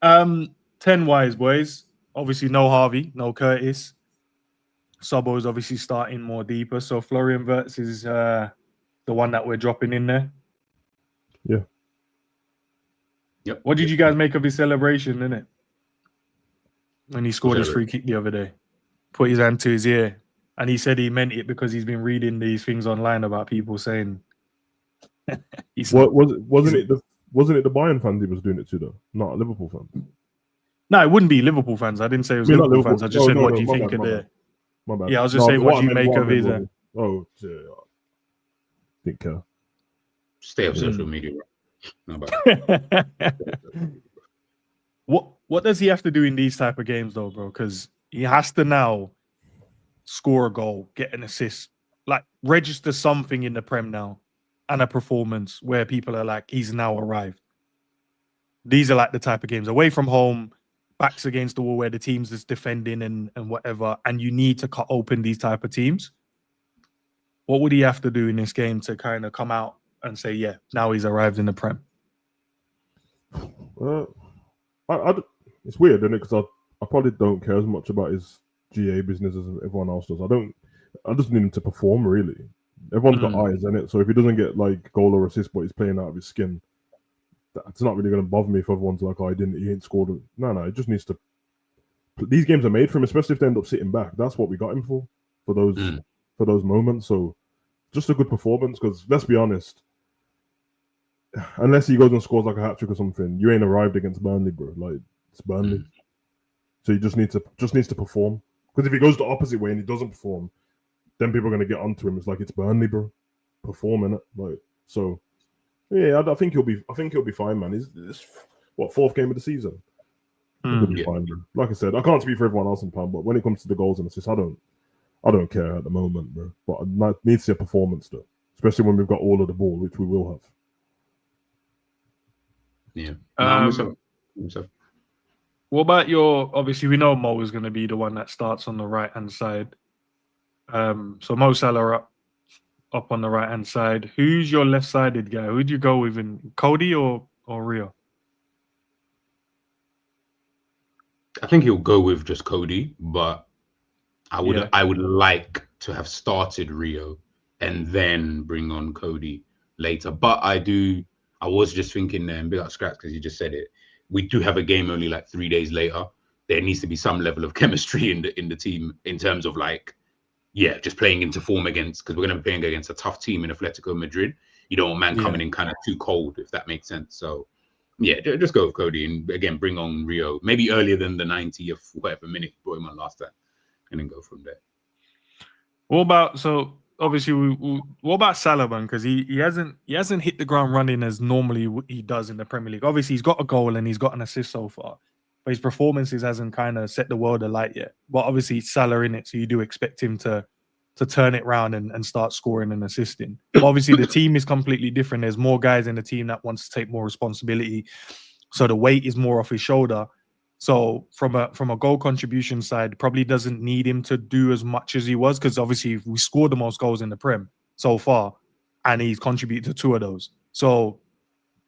10-wise, boys. Obviously, no Harvey, no Curtis. Subbo is obviously starting more deeper. So Florian Wirtz is the one that we're dropping in there. Yeah. Yep. What did you guys make of his celebration, innit? When he scored his free kick the other day. Put his hand to his ear. And he said he meant it because he's been reading these things online about people saying. Wasn't it the Bayern fans he was doing it to though, not Liverpool fans? No, it wouldn't be Liverpool fans. I didn't say it was Liverpool fans. I just said, what do you think of the? My bad. Yeah, I was just saying, what do you make of his? Oh, didn't care. Stay off social media, bro. How about that? What does he have to do in these type of games though, bro? Because he has to now score a goal, get an assist, like register something in the Prem now, and a performance where people are like, he's now arrived. These are like the type of games away from home, backs against the wall where the team's just defending and whatever, and you need to cut open these type of teams. What would he have to do in this game to kind of come out and say, yeah, now he's arrived in the Prem? It's weird, isn't it? Because I probably don't care as much about his GA business as everyone else does. I just need him to perform, really. Everyone's got eyes in it, so if he doesn't get like goal or assist, but he's playing out of his skin, that's not really going to bother me if everyone's like, oh, he ain't scored. No, it just needs to. These games are made for him, especially if they end up sitting back. That's what we got him for those moments. So just a good performance, because let's be honest, unless he goes and scores like a hat-trick or something, you ain't arrived against Burnley, bro. Like, it's Burnley. So he just needs to perform. Because if he goes the opposite way and he doesn't perform, then people are going to get onto him. It's like, it's Burnley, bro. Performing it. Like, so yeah, I think he'll be fine, man. It's what, 4th game of the season? He'll be fine, bro. Like I said, I can't speak for everyone else in Pan, but when it comes to the goals and assists, I don't care at the moment, bro. But I need to see a performance though. Especially when we've got all of the ball, which we will have. Yeah. What about obviously we know Mo is going to be the one that starts on the right-hand side. So Mo Salah up on the right-hand side. Who's your left-sided guy? Who'd you go with, in Cody or Rio? I think he'll go with just Cody, but I would like to have started Rio and then bring on Cody later. But I was just thinking there, and big up Scraps because you just said it. We do have a game only like 3 days later. There needs to be some level of chemistry in the team in terms of like, just playing into form against, because we're going to be playing against a tough team in Atletico Madrid. You don't want man coming in kind of too cold, if that makes sense. So yeah, just go with Cody and again bring on Rio maybe earlier than the 90th whatever minute brought him on last time, and then go from there. What about what about Salah, man? Because he hasn't hit the ground running as normally he does in the Premier League. Obviously, he's got a goal and he's got an assist so far, but his performances hasn't kind of set the world alight yet. But obviously, it's Salah in it, so you do expect him to turn it around and start scoring and assisting. But obviously, the team is completely different. There's more guys in the team that wants to take more responsibility, so the weight is more off his shoulder. So from a goal contribution side, probably doesn't need him to do as much as he was, because obviously we scored the most goals in the Prem so far, and he's contributed to 2 of those. So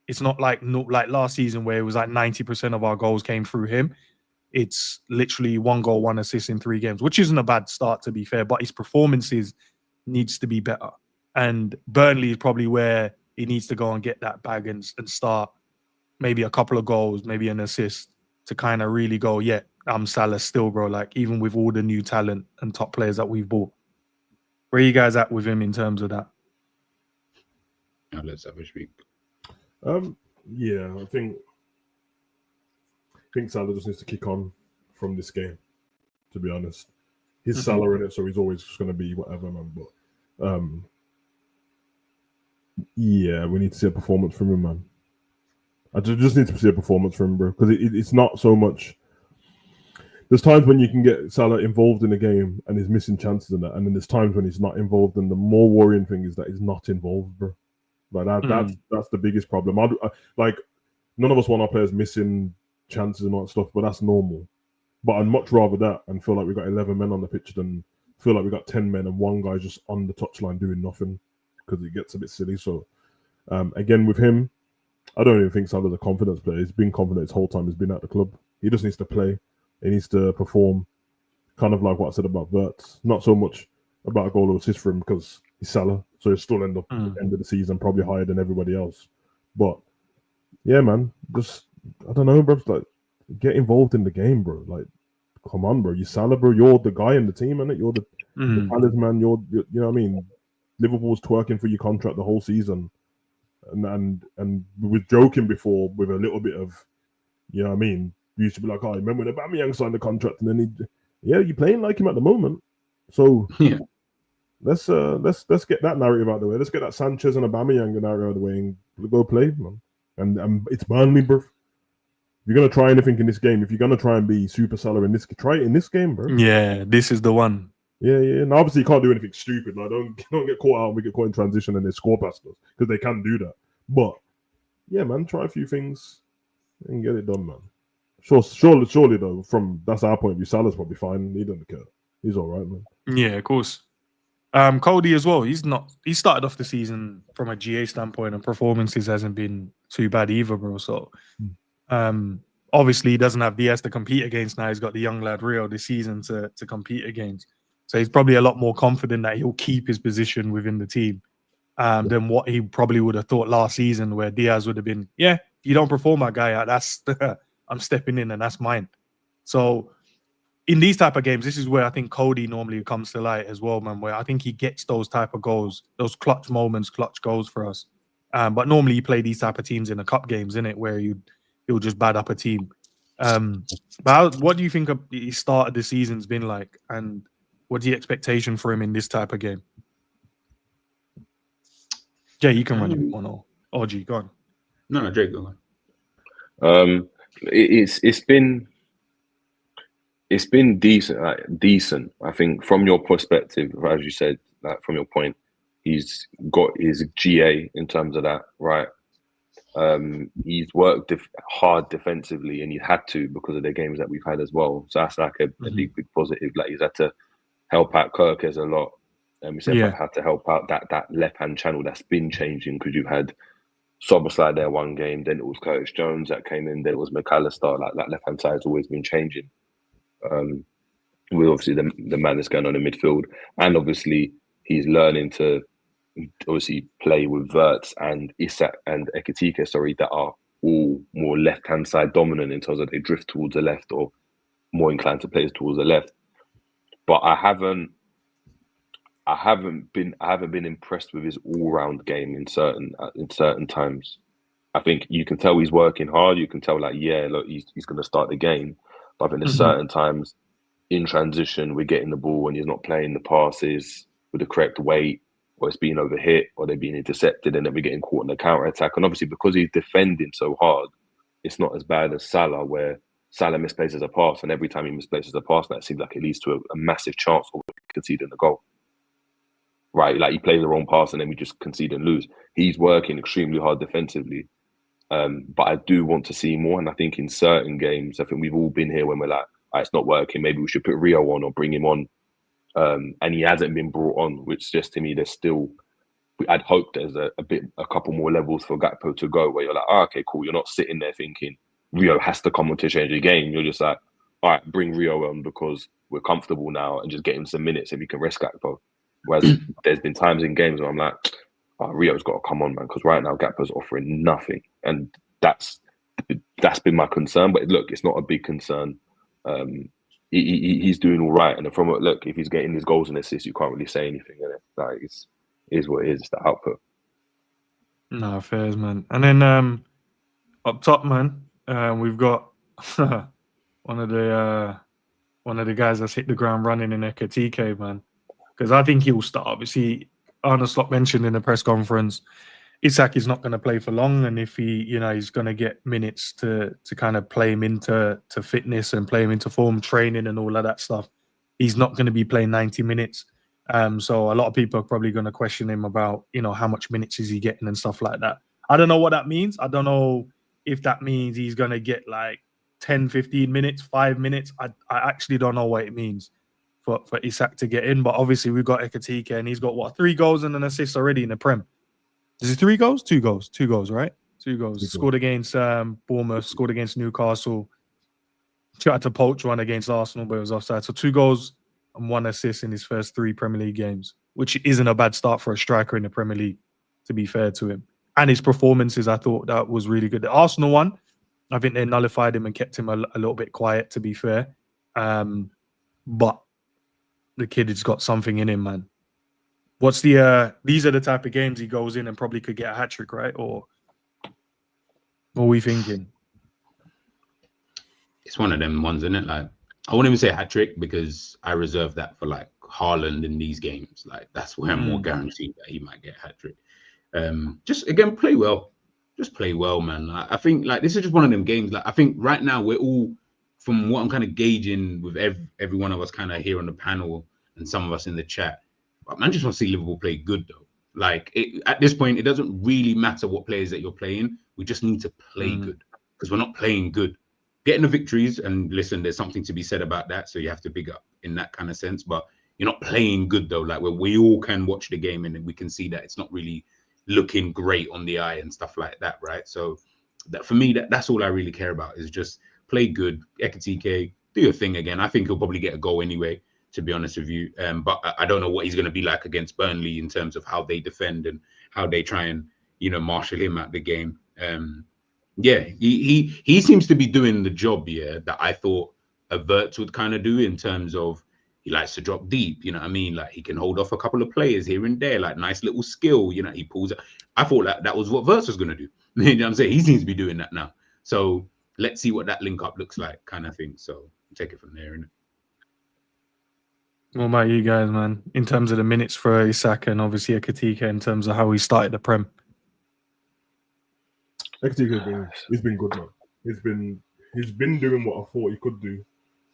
it's not like last season where it was like 90% of our goals came through him. It's literally 1 goal, 1 assist in 3 games, which isn't a bad start to be fair, but his performances needs to be better. And Burnley is probably where he needs to go and get that bag and start maybe a couple of goals, maybe an assist, to kind of really go, yeah, I'm Salah still, bro. Like, even with all the new talent and top players that we've bought. Where are you guys at with him in terms of that? Now let's have a speak. Yeah, I think Salah just needs to kick on from this game, to be honest. He's Salah in it, so he's always just going to be whatever, man. But yeah, we need to see a performance from him, man. I just need to see a performance from him, bro, because it's not so much. There's times when you can get Salah involved in a game and he's missing chances in that, and then there's times when he's not involved, and the more worrying thing is that he's not involved, bro. Like that's the biggest problem. Like, none of us want our players missing chances and all that stuff, but that's normal. But I'd much rather that and feel like we got 11 men on the pitch than feel like we got 10 men and one guy just on the touchline doing nothing, because it gets a bit silly. So again, with him, I don't even think Salah's a confidence player. He's been confident his whole time he's been at the club. He just needs to play. He needs to perform, kind of like what I said about WIRTZ. Not so much about a goal or assist for him because he's Salah, so he'll still end up at the end of the season probably higher than everybody else. But yeah, man, just, I don't know, bro. Like, get involved in the game, bro. Like, come on, bro. You Salah, bro. You're the guy in the team, innit? You're the talisman. You're, you know what I mean? Liverpool's twerking for your contract the whole season. And we were joking before with a little bit of, you know what I mean? We used to be like, oh, remember when Aubameyang signed the contract, and then you're playing like him at the moment. So let's get that narrative out of the way. Let's get that Sanchez and Aubameyang narrative out of the way and go play, man. And it's Burnley, bro. If you're gonna try anything in this game, if you're gonna try and be super Salah in this, try it in this game, bro. Yeah, this is the one. Yeah. And obviously you can't do anything stupid. Like don't get caught out and we get caught in transition and they score past us because they can do that. But yeah, man, try a few things and get it done, man. Surely though, that's our point of view, Salah's probably fine. He doesn't care. He's all right, man. Yeah, of course. Cody as well. He started off the season from a GA standpoint, and performances hasn't been too bad either, bro. So, obviously he doesn't have Diaz to compete against now. He's got the young lad Rio this season to compete against. So he's probably a lot more confident that he'll keep his position within the team than what he probably would have thought last season, where Diaz would have been, yeah, you don't perform, my guy. That's I'm stepping in and that's mine. So in these type of games, this is where I think Cody normally comes to light as well, man, where I think he gets those type of goals, those clutch moments, clutch goals for us. But normally you play these type of teams in the cup games, innit, where he'll just bad up a team. But what do you think of the start of the season's been like, and what's the expectation for him in this type of game? Jay, you can run it on, or OG, go on. No, Jay, go on. It's been decent. I think from your perspective, as you said, like from your point, he's got his GA in terms of that, right? He's worked hard defensively, and he had to because of the games that we've had as well. So that's like a big positive. Like he's had to help out Kirkes a lot, and we said had to help out that left hand channel that's been changing because you've had Soboslai there one game, then it was Curtis Jones that came in, then it was McAllister. Like that left hand side has always been changing. With obviously the madness going on in midfield, and obviously he's learning to obviously play with WIRTZ and Isak and Ekitike, that are all more left hand side dominant in terms of they drift towards the left or more inclined to play towards the left. But I haven't been impressed with his all round game in certain times. I think you can tell he's working hard. You can tell he's going to start the game. But I think there's certain times in transition we're getting the ball and he's not playing the passes with the correct weight, or it's being overhit, or they're being intercepted, and then we're getting caught in the counter attack. And obviously because he's defending so hard, it's not as bad as Salah, where Salah misplaces a pass, and every time he misplaces a pass, that seems like it leads to a massive chance of conceding the goal. Right, like he plays the wrong pass and then we just concede and lose. He's working extremely hard defensively, but I do want to see more. And I think in certain games, I think we've all been here when we're like, it's not working. Maybe we should put Rio on or bring him on. And he hasn't been brought on, which suggests to me there's still. I'd hope there's a couple more levels for Gakpo to go, where you're like, okay, cool. You're not sitting there thinking Rio has to come on to change the game. You're just like, all right, bring Rio on because we're comfortable now, and just get him some minutes if you can rest Gakpo. Whereas there's been times in games where I'm like, Rio's got to come on, man, because right now Gakpo's offering nothing, and that's been my concern. But look, it's not a big concern. He's doing all right, and if he's getting his goals and assists, you can't really say anything in it. Like it is what it is. It's the output. No, fairs, man. And then up top, man, we've got one of the guys that's hit the ground running in Ekitike, man. Because I think he'll start. Obviously, Arne Slot mentioned in the press conference, Isak is not going to play for long, and if he's going to get minutes to kind of play him into fitness and play him into form, training and all of that stuff, he's not going to be playing 90 minutes. So a lot of people are probably going to question him about, how much minutes is he getting and stuff like that. I don't know what that means. I don't know if that means he's going to get like 10, 15 minutes, 5 minutes. I actually don't know what it means for Isak to get in. But obviously we've got Ekitike, and he's got 3 goals and an assist already in the Prem. Is it 3 goals? 2 goals. 2 goals, right? 2 goals. Scored against Bournemouth, scored against Newcastle. Tried to poach one against Arsenal, but it was offside. So 2 goals and 1 assist in his first 3 Premier League games, which isn't a bad start for a striker in the Premier League, to be fair to him. And his performances, I thought that was really good. The Arsenal one, I think they nullified him and kept him a little bit quiet, to be fair. But the kid has got something in him, man. What's the these are the type of games he goes in and probably could get a hat-trick, right? Or what are we thinking? It's one of them ones, isn't it? Like, I wouldn't even say hat-trick because I reserve that for like Haaland in these games. Like that's where I'm more guaranteed that he might get a hat trick. Just again, play well. Just play well, man. Like, I think like this is just one of them games. Like I think right now we're all, from what I'm kind of gauging with every one of us kind of here on the panel and some of us in the chat, but man, just want to see Liverpool play good though. Like at this point, it doesn't really matter what players that you're playing. We just need to play good because we're not playing good. Getting the victories, and listen, there's something to be said about that. So you have to big up in that kind of sense. But you're not playing good though. Like where we all can watch the game and we can see that it's not really looking great on the eye and stuff like that, right? So that for me, that's all I really care about is just play good. Ekitike, do your thing again. I think he'll probably get a goal anyway, to be honest with you. But I don't know what he's going to be like against Burnley in terms of how they defend and how they try and, marshal him out the game. Yeah, he seems to be doing the job, that I thought a WIRTZ would kind of do in terms of he likes to drop deep, you know what I mean? Like he can hold off a couple of players here and there, like nice little skill, he pulls it. I thought that was what WIRTZ was going to do. You know what I'm saying? He seems to be doing that now. So let's see what that link up looks like, kind of thing. So take it from there, innit? What about you guys, man? In terms of the minutes for Isak and obviously Ekitike, in terms of how he started the Prem. Ekitike he's been good, man. He's been doing what I thought he could do,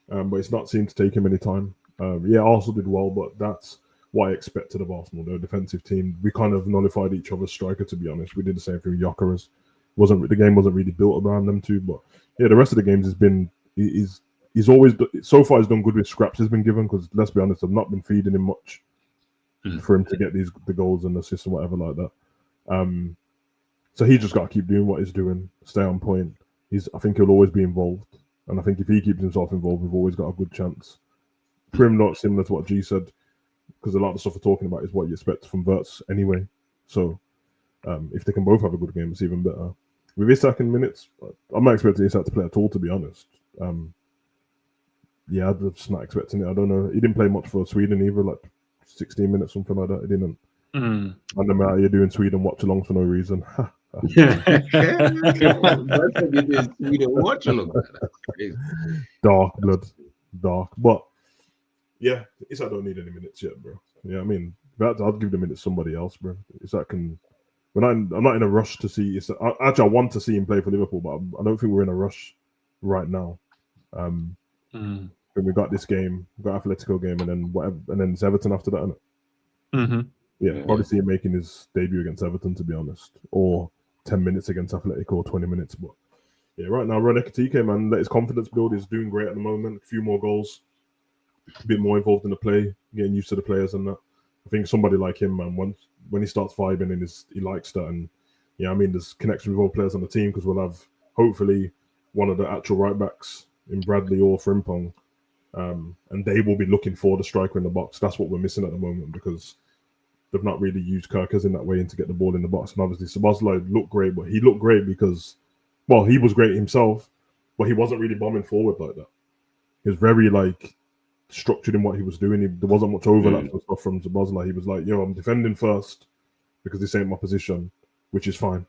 but it's not seemed to take him any time. Arsenal did well, but that's what I expected of Arsenal. They're a defensive team. We kind of nullified each other's striker, to be honest. We did the same thing with Gyökeres. The game wasn't really built around them two, but yeah, the rest of the games he's always, so far he's done good with scraps he's been given, because let's be honest, I've not been feeding him much for him to get the goals and assists and whatever like that. So he just got to keep doing what he's doing, stay on point. I think he'll always be involved, and I think if he keeps himself involved, we've always got a good chance. Prim, not similar to what G said, because a lot of the stuff we're talking about is what you expect from WIRTZ anyway. So if they can both have a good game, it's even better. With Isak in minutes, I'm not expecting Isak to play at all, to be honest. I'm just not expecting it. I don't know. He didn't play much for Sweden either, like 16 minutes, something like that. He didn't. And I'm out here doing Sweden watch-alongs for no reason. Dark blood. Dark. But yeah, Isak don't need any minutes yet, bro. Yeah, I mean, I'll give the minutes to somebody else, bro. Isak can... I'm not in a rush to see Isak. Actually, I want to see him play for Liverpool, but I don't think we're in a rush right now. We got this game, we got Atletico game, and then whatever, and then it's Everton after that, isn't it? Yeah, probably see him making his debut against Everton, to be honest, or 10 minutes against Atletico, or 20 minutes. But yeah, right now, Arne Ekitike, man, let his confidence build. He's doing great at the moment. A few more goals, a bit more involved in the play, getting used to the players and that. I think somebody like him, man, when he starts vibing and he likes that, and yeah, I mean, there's connection with all players on the team, because we'll have hopefully one of the actual right backs in Bradley or Frimpong, and they will be looking for the striker in the box. That's what we're missing at the moment, because they've not really used Kirkers in that way and to get the ball in the box. And obviously, Szoboszlai looked great, but he looked great because, well, he was great himself, but he wasn't really bombing forward like that. He was very structured in what he was doing. There wasn't much overlap and stuff from Szoboszlai. He was like, I'm defending first because this ain't my position, which is fine.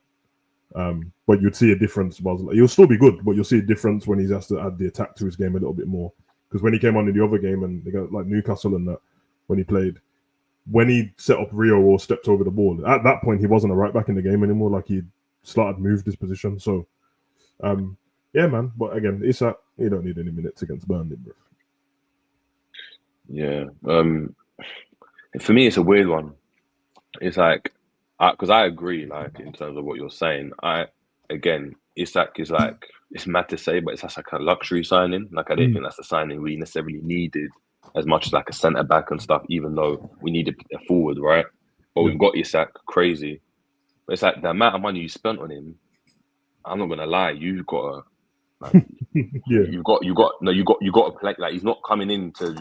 But you'd see a difference. He'll still be good, but you'll see a difference when he has to add the attack to his game a little bit more. Because when he came on in the other game and they got like Newcastle and that, when he played, when he set up Rio or stepped over the ball, at that point he wasn't a right back in the game anymore. Like he started moved his position. So, yeah, man. But again, Isak, he don't need any minutes against Burnley, bro. Yeah. For me, it's a weird one. It's like, because I agree, like in terms of what you're saying. Isak is like, it's mad to say, but it's just like a luxury signing. Like I don't think that's a signing we necessarily needed as much as like a centre back and stuff, even though we needed a forward, right? But we've got Isak, crazy. But it's like the amount of money you spent on him. I'm not gonna lie, you've got to, you got to play. Like he's not coming in to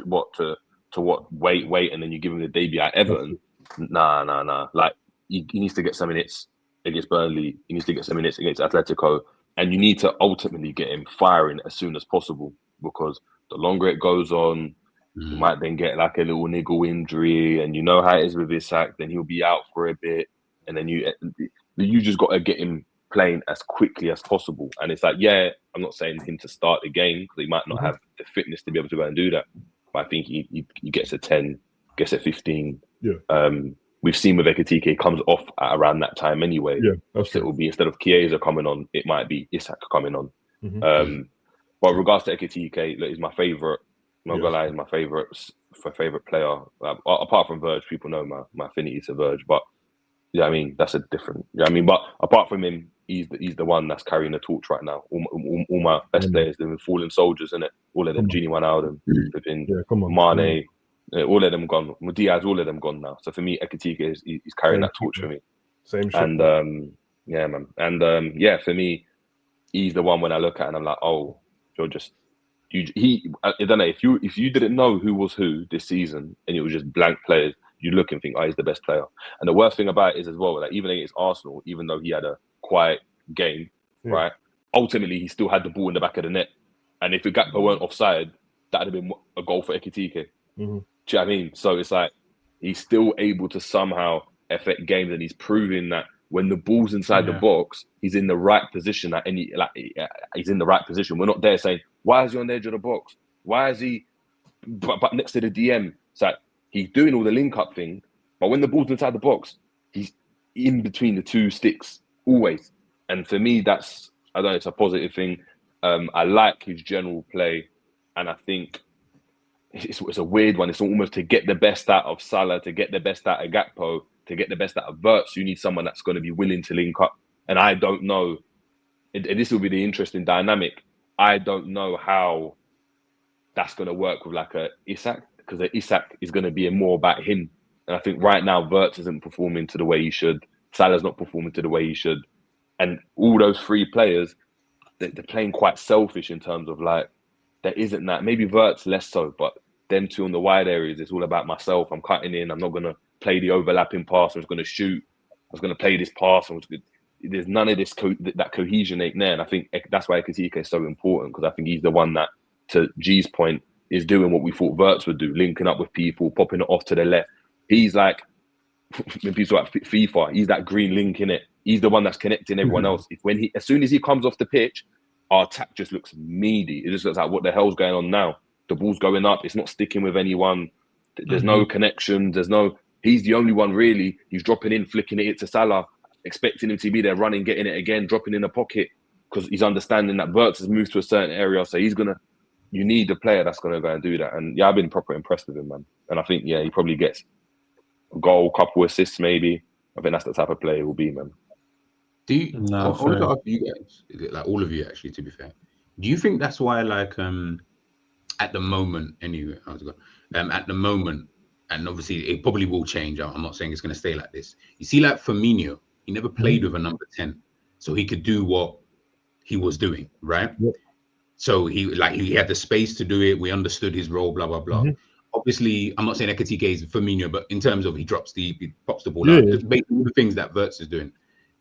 wait, and then you give him the debut at Everton. Nah. Like he needs to get some minutes against Burnley. He needs to get some minutes against Atletico. And you need to ultimately get him firing as soon as possible, because the longer it goes on, you might then get like a little niggle injury, and you know how it is with Isak. Then he'll be out for a bit, and then you just got to get him playing as quickly as possible. And it's like, yeah, I'm not saying him to start the game because he might not have the fitness to be able to go and do that. But I think he gets a 10 gets at 15. Yeah. We've seen with Ekitike, it comes off at around that time anyway. Yeah, that's so true. it will be, instead of CHIESA coming on, it might be Isak coming on. Mm-hmm. But with regards to Ekitike, look, he's my favourite. I'm not Yeah. gonna lie, he's my favourite player. Apart from Verge, people know my affinity to Verge, but yeah, I mean that's a different. Yeah, I mean, but apart from him, he's the one that's carrying the torch right now. All my best players, they've been fallen soldiers, innit? All of them, Gini Wijnaldum, Mane, all of them gone. Diaz, all of them gone now. So for me, Ekitike he's carrying that torch for me. Same shit. And yeah, man. And yeah, for me, he's the one when I look at it and I'm like, oh, you're just I don't know, if you didn't know who was who this season and it was just blank players, you look and think, oh, he's the best player. And the worst thing about it is as well, like even against Arsenal, even though he had a quiet game, right? Ultimately, he still had the ball in the back of the net. And if the Gakpo weren't offside, that would have been a goal for Ekitike. Do you know what I mean? So it's like he's still able to somehow affect games, and he's proving that when the ball's inside the box, he's in the right position at any he's in the right position. We're not there saying, why is he on the edge of the box? Why is he but next to the DM? It's like he's doing all the link-up thing, but when the ball's inside the box, he's in between the two sticks, always. And for me, that's, I don't know, it's a positive thing. I like his general play, and I think it's a weird one. It's almost to get the best out of Salah, to get the best out of Gakpo, to get the best out of WIRTZ, you need someone that's going to be willing to link up. And I don't know, and this will be the interesting dynamic, I don't know how that's going to work with like a Isak, because Isak is going to be more about him. And I think right now, WIRTZ isn't performing to the way he should. Salah's not performing to the way he should. And all those three players, they're playing quite selfish in terms of like, there isn't that. Maybe WIRTZ less so, but them two on the wide areas, it's all about myself. I'm cutting in. I'm not going to play the overlapping pass. I'm just going to shoot. I was going to play this pass. There's none of this that cohesion ain't there. And I think that's why Ekitike is so important, because I think he's the one that, to G's point, is doing what we thought WIRTZ would do, linking up with people, popping it off to the left. He's like, when people talk about FIFA, he's that green link in it. He's the one that's connecting everyone else. As soon as he comes off the pitch, our attack just looks meaty. It just looks like, what the hell's going on now? The ball's going up. It's not sticking with anyone. There's no connection. He's the only one really. He's dropping in, flicking it to Salah, expecting him to be there, running, getting it again, dropping in a pocket, because he's understanding that WIRTZ has moved to a certain area. So you need a player that's going to go and do that. And yeah, I've been proper impressed with him, man. And I think, yeah, he probably gets a goal, couple assists maybe. I think that's the type of player he will be, man. Do you, I want to ask you guys, like all of you actually, to be fair, do you think that's why, like, at the moment, anyway, at the moment, and obviously it probably will change. I'm not saying it's going to stay like this. You see, like Firmino, he never played with a number 10, so he could do what he was doing, right? Yep. So he had the space to do it. We understood his role, blah, blah, blah. Obviously, I'm not saying Ekitike is Firmino, but in terms of he pops the ball out, just basically the things that WIRTZ is doing.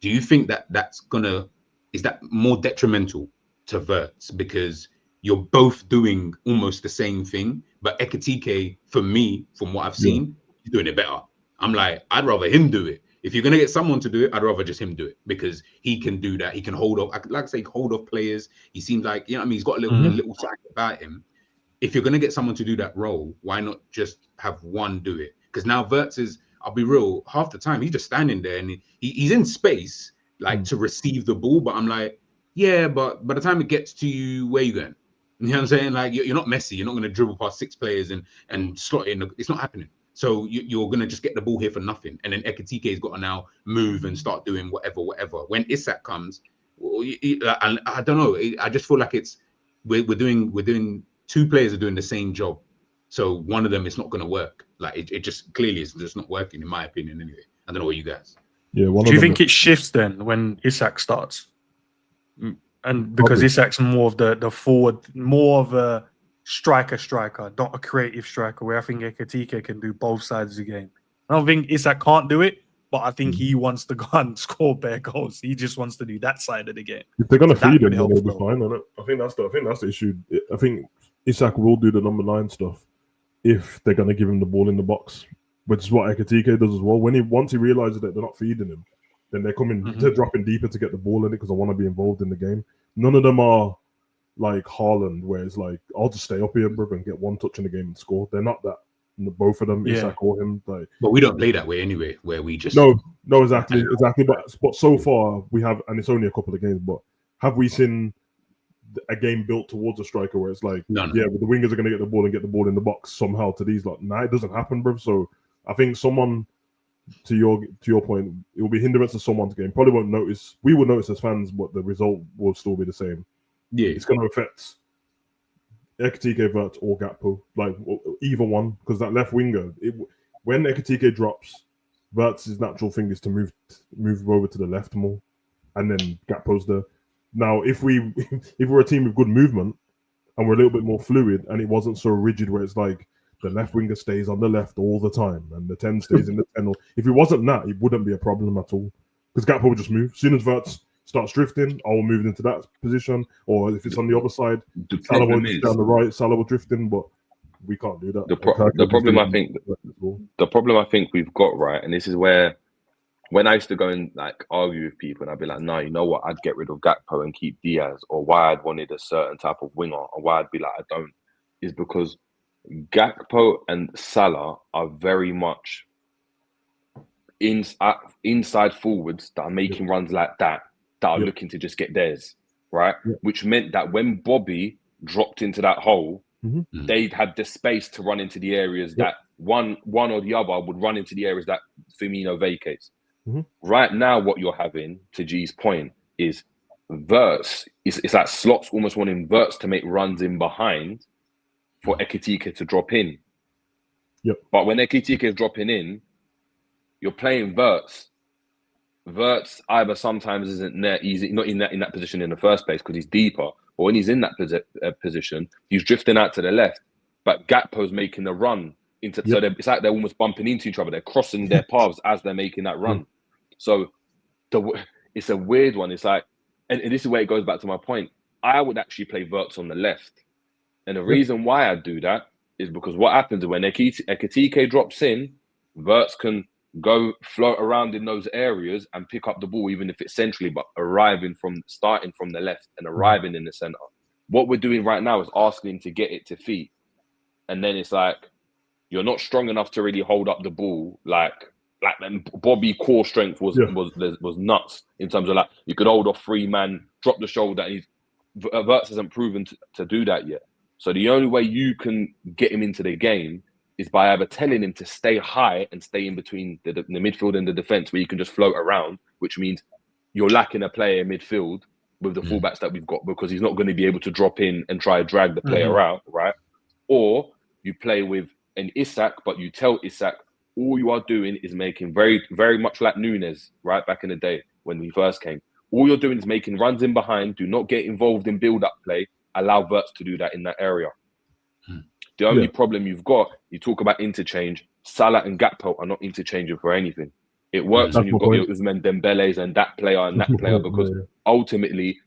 Do you think that is that more detrimental to WIRTZ, because you're both doing almost the same thing, but Ekitike, for me, from what I've seen, he's doing it better. I'm like, I'd rather him do it. If you're gonna get someone to do it, I'd rather just him do it, because he can do that. He can hold off, like I say, hold off players. He seems like, you know what I mean, he's got a little side about him. If you're gonna get someone to do that role, why not just have one do it? Because now WIRTZ is, I'll be real, half the time he's just standing there and he's in space, like to receive the ball. But I'm like, yeah, but by the time it gets to you, where you going? You know what I'm saying? Like, you're not Messi. You're not going to dribble past 6 players and slot in. It's not happening. So you're going to just get the ball here for nothing. And then Ekitike's got to now move and start doing whatever. When Isak comes, and I don't know. I just feel like we're doing 2 players are doing the same job. So one of them is not going to work. Like it just clearly is just not working, in my opinion. Anyway, I don't know what you guys. Yeah. Do you think it shifts then when Isak starts? And because Isak's more of the forward, more of a striker, not a creative striker, where I think Ekitike can do both sides of the game. I don't think Isak can't do it, but I think he wants to go and score bare goals. He just wants to do that side of the game. If they're gonna feed him, then they'll be fine on it. I think that's the issue. I think Isak will do the number 9 stuff if they're gonna give him the ball in the box, which is what Ekitike does as well. Once he realizes that they're not feeding him, then they're coming, they're dropping deeper to get the ball in it because I want to be involved in the game. None of them are like Haaland, where it's like, I'll just stay up here, brother, and get one touch in the game and score. They're not that. both of them, Yeah. Isak or him. Like, But we don't play that way anyway, where we just no, exactly. But so far we have, and it's only a couple of games. But have we seen a game built towards a striker where it's like, No. yeah, but the wingers are going to get the ball and get the ball in the box somehow to these lot? Nah, it doesn't happen, bro. So I think someone, to your point, it will be hindrance to someone's game. Probably won't notice. We will notice as fans, but the result will still be the same. Yeah, It's going to affect Ekitike, Wirtz, or Gakpo, like either one, because that left winger, when Ekitike drops, Wirtz's natural thing is to move over to the left more, and then Gakpo's there. Now, if we're a team with good movement and we're a little bit more fluid, and it wasn't so rigid where it's like the left winger stays on the left all the time and the 10 stays in the 10. If it wasn't that, it wouldn't be a problem at all, because Gakpo would just move. As soon as Wirtz starts drifting, I'll move into that position, or if it's on the other side, Salah will just down the right, Salah will drift in, but we can't do that. The problem I think we've got, right, and this is where, when I used to go and like argue with people, and I'd be like, no, you know what, I'd get rid of Gakpo and keep Diaz, or why I'd wanted a certain type of winger, or why I'd be like, I don't, is because Gakpo and Salah are very much inside forwards that are making runs like that are looking to just get theirs, right? Which meant that when Bobby dropped into that hole, they'd had the space to run into the areas that one or the other would run into the areas that Firmino vacates. Right now, what you're having, to G's point, is Wirtz. It's like Slot's almost wanting Wirtz to make runs in behind for Ekitike to drop in. But when Ekitike is dropping in, you're playing Wirtz. Wirtz either sometimes isn't there, he's not in that position in the first place because he's deeper, or when he's in that position, he's drifting out to the left. But Gakpo's making the run into, so it's like they're almost bumping into each other. They're crossing their paths as they're making that run. So it's a weird one. It's like, and this is where it goes back to my point. I would actually play Wirtz on the left. And the reason why I do that is because what happens is when Ekitike drops in, Wirtz can go float around in those areas and pick up the ball, even if it's centrally, but starting from the left and arriving in the center. What we're doing right now is asking him to get it to feet. And then it's like, you're not strong enough to really hold up the ball. Like Bobby core strength was nuts in terms of like, you could hold off 3 man, drop the shoulder, and Wirtz hasn't proven to do that yet. So the only way you can get him into the game is by either telling him to stay high and stay in between the midfield and the defense, where you can just float around, which means you're lacking a player in midfield with the fullbacks that we've got, because he's not going to be able to drop in and try to drag the player out, right? Or you play with an Isak, but you tell Isak all you are doing is making very, very much like Nunes, right? Back in the day when we first came. All you're doing is making runs in behind. Do not get involved in build-up play. Allow Wirtz to do that in that area. The only problem you've got, you talk about interchange, Salah and Gakpo are not interchanging for anything. It works when you've got your Ousmane Dembélés and that player, because ultimately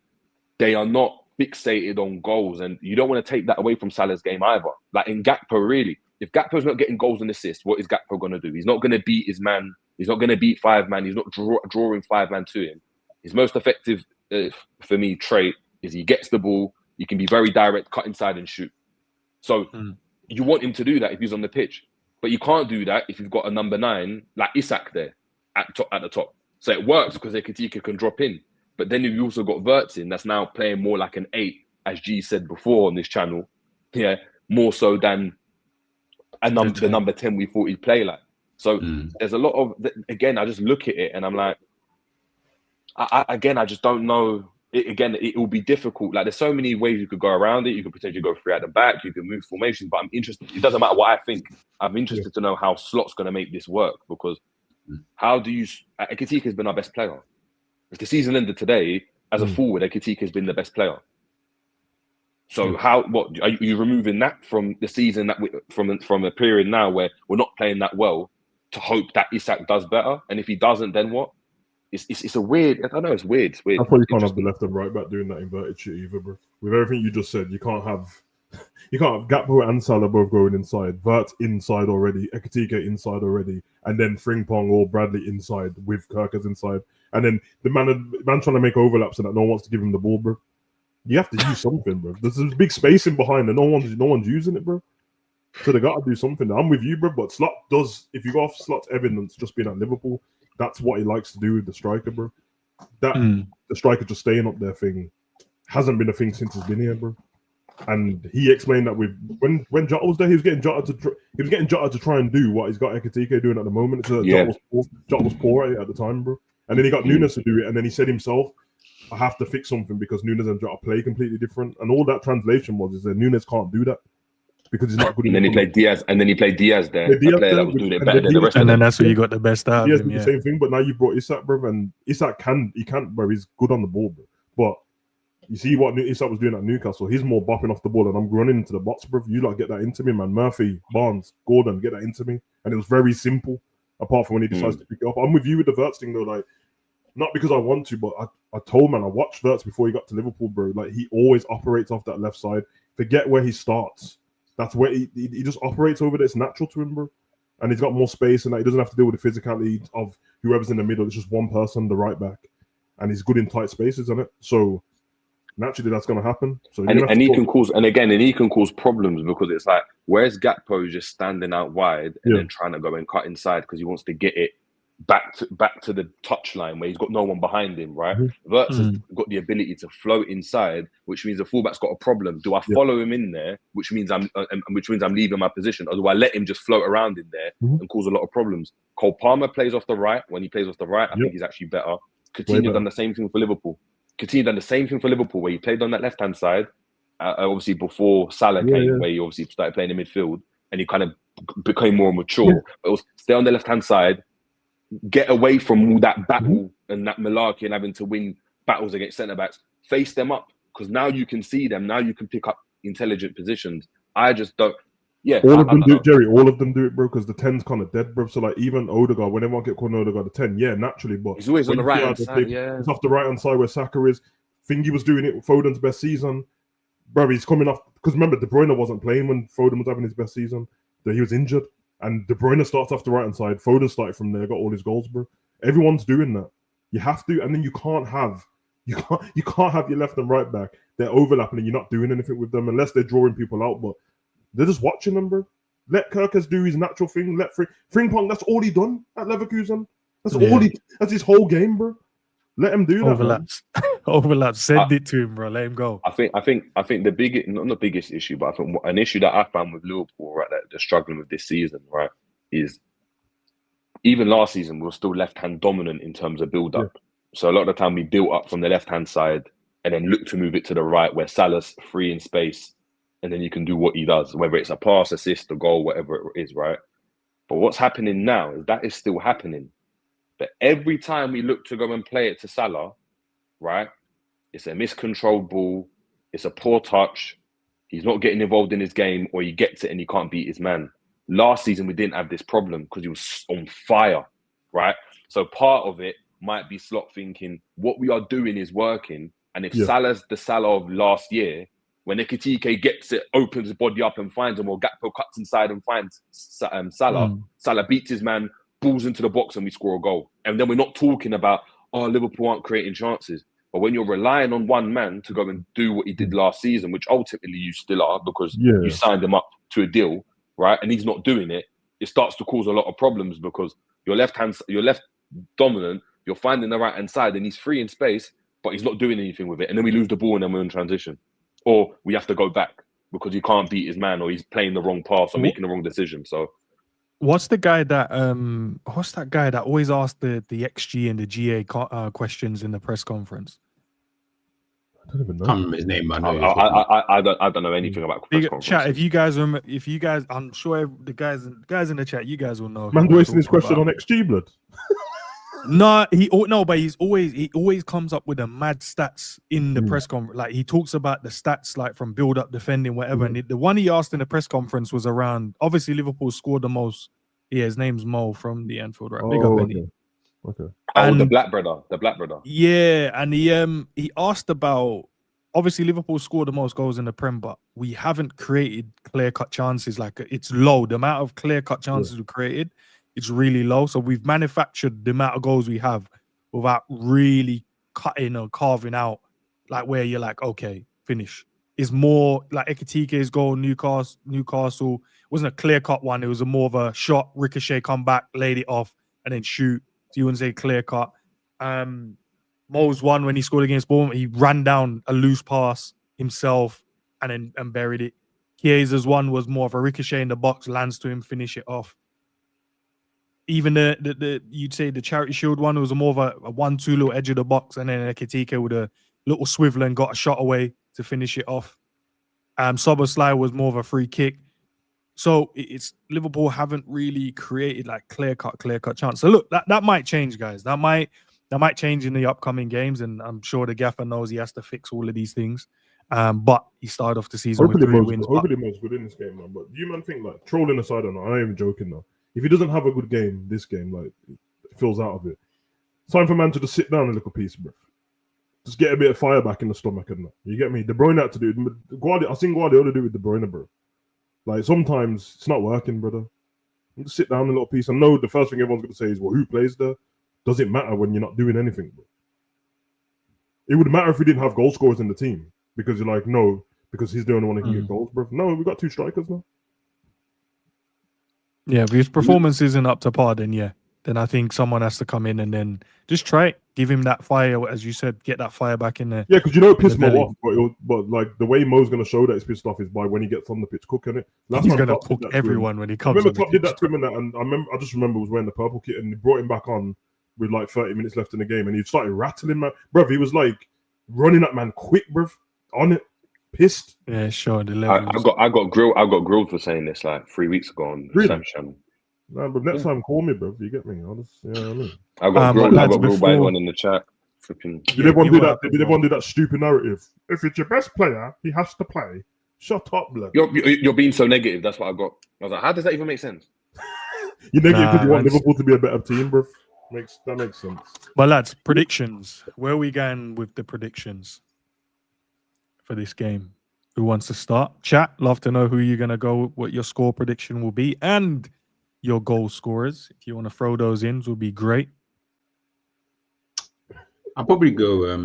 they are not fixated on goals, and you don't want to take that away from Salah's game either. Like in Gakpo, really, if Gakpo's not getting goals and assists, what is Gakpo going to do? He's not going to beat his man. He's not going to beat 5 man. He's not drawing 5 man to him. His most effective, for me, trait is he gets the ball. You can be very direct, cut inside and shoot. So you want him to do that if he's on the pitch, but you can't do that if you've got a number 9 like Isak there at the top. So it works because Ekitike can drop in, but then you've also got Wirtz in that's now playing more like an 8, as G said before on this channel, more so than the number 10 we thought he'd play like. So there's a lot of, again, I just look at it and I'm like, I just don't know. It will be difficult. Like, there's so many ways you could go around it. You could potentially go 3 at the back. You can move formations. But I'm interested. It doesn't matter what I think. I'm interested to know how Slot's going to make this work, because how do you? Ekitike has been our best player. If the season ended today, as a forward, Ekitike has been the best player. So what are you removing that from the season, that from a period now where we're not playing that well, to hope that Isak does better? And if he doesn't, then what? It's a weird. I don't know. It's weird. It's weird. That's why you can't have the left and right back doing that inverted shit either, bro. With everything you just said, you can't have Gakpo and Salah both going inside, Wirtz inside already, Ekitike inside already, and then Frimpong or Bradley inside with Kirkers inside, and then the man trying to make overlaps and that no one wants to give him the ball, bro. You have to use something, bro. There's this big space in behind and no one's using it, bro. So they got to do something. I'm with you, bro. But Slot does, if you go off Slot's evidence just being at Liverpool, that's what he likes to do with the striker, bro. The striker just staying up there thing hasn't been a thing since he's been here, bro. And he explained that with when Jota was there, he was getting Jota to try and do what he's got Ekitike doing at the moment. So Jota was poor at the time, bro. And then he got Nunes to do it, and then he said himself, I have to fix something because Nunes and Jota play completely different. And all that translation is that Nunes can't do that because he's not good. And then he played Diaz, and then he played Diaz there. A player that was doing it better than the rest of them. And then that's where you got the best out of him. The same thing, but now you brought Isak, bro, and Isak can, bro. He's good on the ball, bro. But you see what Isak was doing at Newcastle. He's more bopping off the ball, and I'm running into the box, bro. You get that into me, man. Murphy, Barnes, Gordon, get that into me, and it was very simple. Apart from when he decides to pick it up, I'm with you with the WIRTZ thing though. Like, not because I want to, but I told man I watched WIRTZ before he got to Liverpool, bro. Like, he always operates off that left side. Forget where he starts. That's where he just operates over there. It's natural to him, bro. And he's got more space, and he doesn't have to deal with the physicality of whoever's in the middle. It's just one person, the right back, and he's good in tight spaces, isn't it? So naturally, that's going to happen. So and he can cause problems because it's like, where's Gakpo just standing out wide and then trying to go and cut inside because he wants to get it back to the touchline where he's got no one behind him, right? WIRTZ has got the ability to float inside, which means the fullback's got a problem. Do I follow him in there, which means I'm leaving my position, or do I let him just float around in there and cause a lot of problems? Cole Palmer plays off the right. When he plays off the right, I think he's actually better. Coutinho done the same thing for Liverpool. Coutinho done the same thing for Liverpool, where he played on that left-hand side, obviously before Salah came, where he obviously started playing in midfield, and he kind of became more mature. But it was stay on the left-hand side, get away from all that battle and that malarkey and having to win battles against centre-backs, face them up, because now you can see them, now you can pick up intelligent positions. I just don't... all of them do it, Jerry. All of them do it, bro, because the 10's kind of dead, bro. So, like, even Odegaard, when everyone get called Odegaard, the 10, naturally, but... He's always on the right-hand side, It's off the right-hand side where Saka is. Thingy was doing it with Foden's best season. Bro, he's coming off... Because remember, De Bruyne wasn't playing when Foden was having his best season. He was injured. And De Bruyne starts off the right-hand side. Foden started from there, got all his goals, bro. Everyone's doing that. You have to, and then you can't have your left and right back. They're overlapping and you're not doing anything with them unless they're drawing people out, but they're just watching them, bro. Let Kirkers do his natural thing. Let Frimpong, that's all he done at Leverkusen. That's his whole game, bro. Let him do that. Overlaps. Send it to him, bro. Let him go. I think the biggest, not the biggest issue, but I think an issue that I found with Liverpool, right, that they're struggling with this season, right, is even last season we were still left-hand dominant in terms of build-up. So a lot of the time we built up from the left-hand side and then look to move it to the right where Salah's free in space, and then you can do what he does, whether it's a pass, assist, a goal, whatever it is, right? But what's happening now is that is still happening. But every time we look to go and play it to Salah, right, it's a miscontrolled ball, it's a poor touch, he's not getting involved in his game, or he gets it and he can't beat his man. Last season, we didn't have this problem because he was on fire, right? So part of it might be Slot thinking, what we are doing is working. And if Salah's the Salah of last year, when Ekitike gets it, opens his body up and finds him, or Gakpo cuts inside and finds Salah, Salah beats his man, balls into the box and we score a goal. And then we're not talking about, Liverpool aren't creating chances. But when you're relying on one man to go and do what he did last season, which ultimately you still are because you signed him up to a deal, right? And he's not doing it, it starts to cause a lot of problems because you're left dominant, you're finding the right-hand side and he's free in space, but he's not doing anything with it. And then we lose the ball and then we're in transition. Or we have to go back because he can't beat his man or he's playing the wrong pass or making the wrong decision. So what's that guy that always asked the XG and the GA questions in the press conference? I don't even know. I can't remember his name, but I don't know anything about press conference. Chat, if you guys, I'm sure the guys in the chat, you guys will know. Man wasting his question on XG, blood. But he always comes up with the mad stats in the press conference. Like he talks about the stats, like from build up, defending, whatever. And the one he asked in the press conference was around. Obviously, Liverpool scored the most. Yeah, his name's Mo from the Anfield, right? Big up, Benny. Okay. And the black brother. Yeah, and he asked about. Obviously, Liverpool scored the most goals in the Prem, but we haven't created clear-cut chances. Like it's low. The amount of clear-cut chances we created. It's really low. So we've manufactured the amount of goals we have without really cutting or carving out, like where you're like, okay, finish. It's more like Ekitike's goal, Newcastle. wasn't a clear-cut one. It was a more of a shot, ricochet, come back, laid it off, and then shoot. So you wouldn't say clear-cut. Mo's one when he scored against Bournemouth, he ran down a loose pass himself and buried it. Chiesa's one was more of a ricochet in the box, lands to him, finish it off. Even the you'd say the Charity Shield one was more of a 1-2 little edge of the box, and then Ekitike with a little swivel and got a shot away to finish it off. Szoboszlai was more of a free kick. So it's Liverpool haven't really created like clear cut chance. So look, that might change, guys. That might change in the upcoming games, and I'm sure the gaffer knows he has to fix all of these things. But he started off the season with 3 wins. Hopefully, Mo's good in this game, man. But do you man think, like, trolling aside or not, I'm not even joking now. If he doesn't have a good game this game, like, it feels out of it. It's time for man to just sit down a little piece, bro. Just get a bit of fire back in the stomach and that. You get me? De Bruyne had to do it. I've seen Guardiola do it with De Bruyne, bro. Like, sometimes it's not working, brother. Just sit down a little piece. I know the first thing everyone's going to say is, well, who plays there? Does it matter when you're not doing anything, bro? It would matter if we didn't have goal scorers in the team. Because you're like, no, because he's the only one who can get goals, bro. No, we've got 2 strikers now. Yeah, if his performance isn't up to par, then I think someone has to come in and then just try it. Give him that fire, as you said, get that fire back in there. Yeah, because you know it pissed Mo off, but like the way Mo's going to show that it's pissed off is by when he gets on the pitch cooking it. He's going to cook everyone when he comes. Remember, Klopp did that to him, and I just remember he was wearing the purple kit, and he brought him back on with like 30 minutes left in the game, and he started rattling, man. Bruv, he was like running at man quick, bruv, on it. Pissed. Yeah, sure. I got grilled for saying this like 3 weeks ago on Sam's channel. No, but next time call me, bro. You get me? Honest, you know what I mean? I got grilled by anyone in the chat. Did everyone do that stupid narrative? If it's your best player, he has to play. Shut up, blood. You're being so negative. That's what I got. I was like, how does that even make sense? You're negative because you want Liverpool to be a better team, bro. That makes sense. But lads, predictions. Where are we going with the predictions for this game? Who wants to start? Chat, love to know who you're going to go, what your score prediction will be, and your goal scorers. If you want to throw those in, will be great. I'll probably go,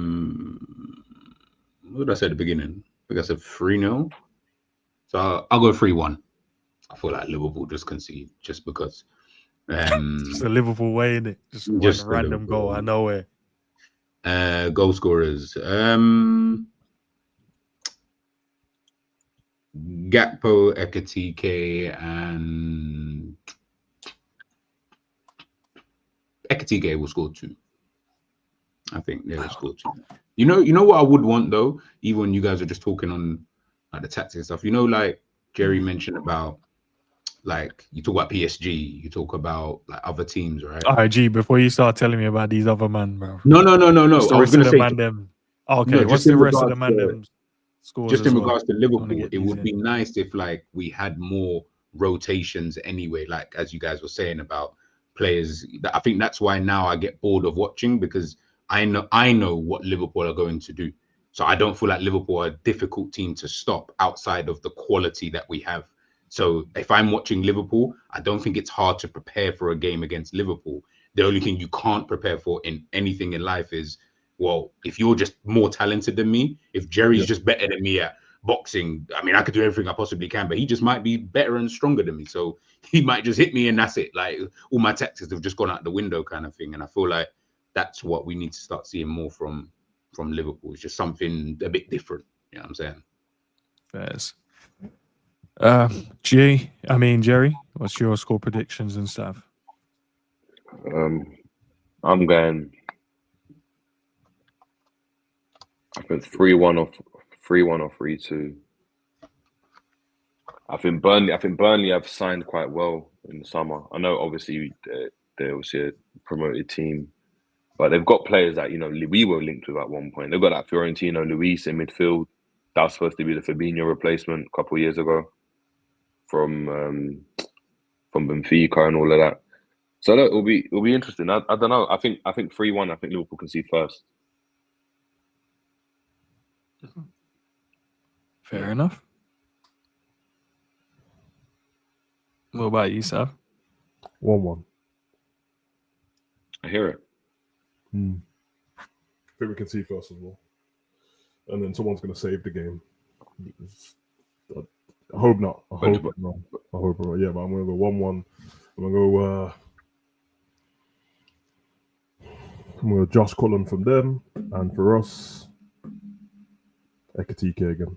what did I say at the beginning? I think I said 3-0. So I'll go 3-1. I feel like Liverpool just concede just because. It's a Liverpool way, isn't it? Just a random goal out of nowhere. Goal scorers. Gakpo, Ekitike, and Ekitike will score 2. I think they will score 2. You know what I would want though, even when you guys are just talking on like the tactics and stuff. You know, like Jerry mentioned about, like you talk about PSG, you talk about like other teams, right? All right, G. Before you start telling me about these other men, bro. No. I was going to say. Okay, no, what's the rest of the man? Just in regards to Liverpool, it would be nice if like we had more rotations anyway, like as you guys were saying about players. I think that's why now I get bored of watching, because I know what Liverpool are going to do. So I don't feel like Liverpool are a difficult team to stop outside of the quality that we have. So if I'm watching Liverpool, I don't think it's hard to prepare for a game against Liverpool. The only thing you can't prepare for in anything in life is, well, if you're just more talented than me, if Jerry's just better than me at boxing, I mean, I could do everything I possibly can, but he just might be better and stronger than me. So he might just hit me and that's it. Like all my tactics have just gone out the window kind of thing. And I feel like that's what we need to start seeing more from Liverpool. It's just something a bit different. You know what I'm saying? Fairs. Jerry, what's your score predictions and stuff? I'm going, I think 3-1 or 3-2. I think Burnley have signed quite well in the summer. I know obviously they're obviously a promoted team, but they've got players that, you know, we were linked with at one point. They've got that Fiorentino Luis in midfield. That was supposed to be the Fabinho replacement a couple of years ago from Benfica and all of that. So that will be interesting. I don't know. I think 3-1. I think Liverpool can see first. Fair enough. What about you, Sav? 1-1. I hear it. I think we can see first as well. And then someone's going to save the game. I hope not. I But- hope not. I hope not. Yeah, but I'm gonna go 1-1. I'm gonna go Josh Cullen from them, and for us, Ekitike again.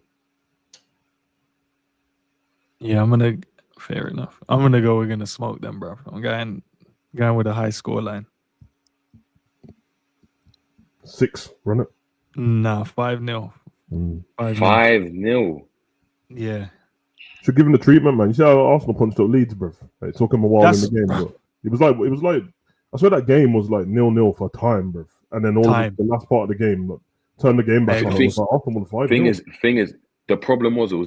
Yeah, fair enough. We're gonna smoke them, bro. I'm going with a high score line. 6, run it. Nah, 5-0. 5-0. 5-0. Yeah. Should give him the treatment, man. You see how Arsenal punched up Leeds, bro? It took him a while in the game, but it was like I swear that game was like 0-0 for time, bro. And then the last part of the game, turned the game back on. It was like Arsenal won 5-0. Thing is, the problem was the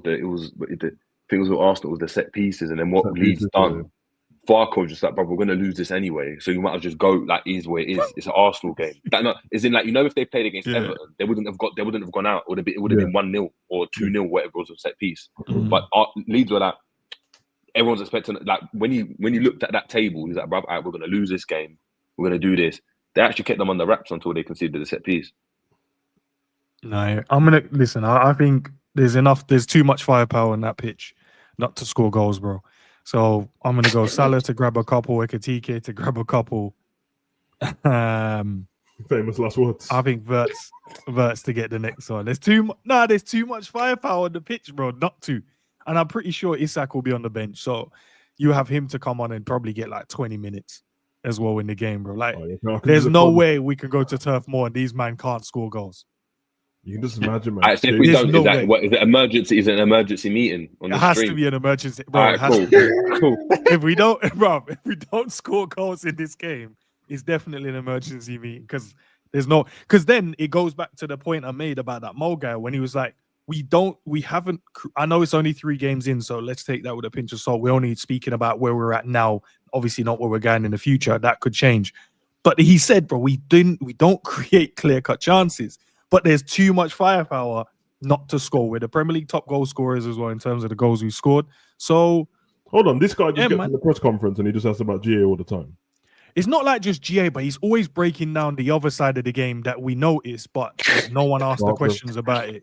thing was with Arsenal was the set pieces, and then what Leeds done. Farco just like, bro, we're gonna lose this anyway, so you might as just go like is where it is. It's an Arsenal game. Is in like, you know, if they played against Everton, they wouldn't have gone out. It would have been 1-0 or 2-0, whatever was a set piece. But Leeds were like, everyone's expecting, like when you looked at that table, he's like, bro, all right, we're gonna lose this game. We're gonna do this. They actually kept them under wraps until they conceded the set piece. No, I'm gonna listen. I think there's too much firepower on that pitch not to score goals, bro. So I'm gonna go Salah to grab a couple, Ekitike to grab a couple. Famous last words. I think Wirtz to get the next one. There's too much firepower on the pitch, bro, not to. And I'm pretty sure Isak will be on the bench. So you have him to come on and probably get like 20 minutes as well in the game, bro. Like, there's no way we can go to Turf Moor and these man can't score goals. You can just imagine, man. Right, so if we don't, is it emergency? Is it an emergency meeting on the stream? It has to be an emergency, bro. All right, cool. If we don't score goals in this game, it's definitely an emergency meeting because then it goes back to the point I made about that Mo guy when he was like, I know it's only 3 games in, so let's take that with a pinch of salt. We're only speaking about where we're at now, obviously not where we're going in the future. That could change. But he said, bro, we don't create clear-cut chances. But there's too much firepower not to score. We're the Premier League top goal scorers as well in terms of the goals we scored. So hold on, this guy just gets in the press conference and he just asks about GA all the time. It's not like just GA, but he's always breaking down the other side of the game that we notice, but no one asked the questions about it.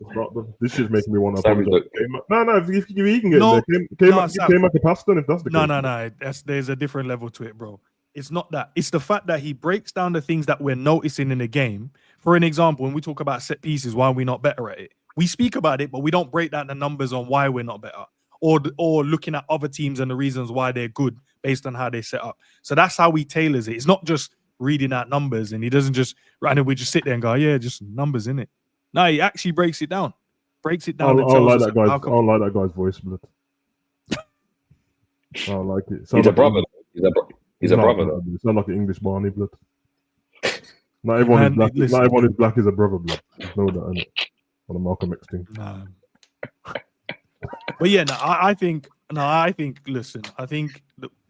This is making me want to apologize. No, if he can get there. Came back to Paston if that's the case. No. There's a different level to it, bro. It's not that. It's the fact that he breaks down the things that we're noticing in the game. For an example, when we talk about set pieces, why are we not better at it? We speak about it, but we don't break down the numbers on why we're not better, or looking at other teams and the reasons why they're good based on how they set up. So that's how he tailors it. It's not just reading out numbers, and he doesn't just and we just sit there and go, yeah, just numbers in it. No, he actually breaks it down. I don't like that guy's voice, blood. I don't like it. He's a brother. He's a brother. It's not like an English Barney, blood. Not everyone is black. Not everyone is black is a brother, blood. There's no that in it. On the Malcolm X thing. No. But yeah, I think. Listen, I think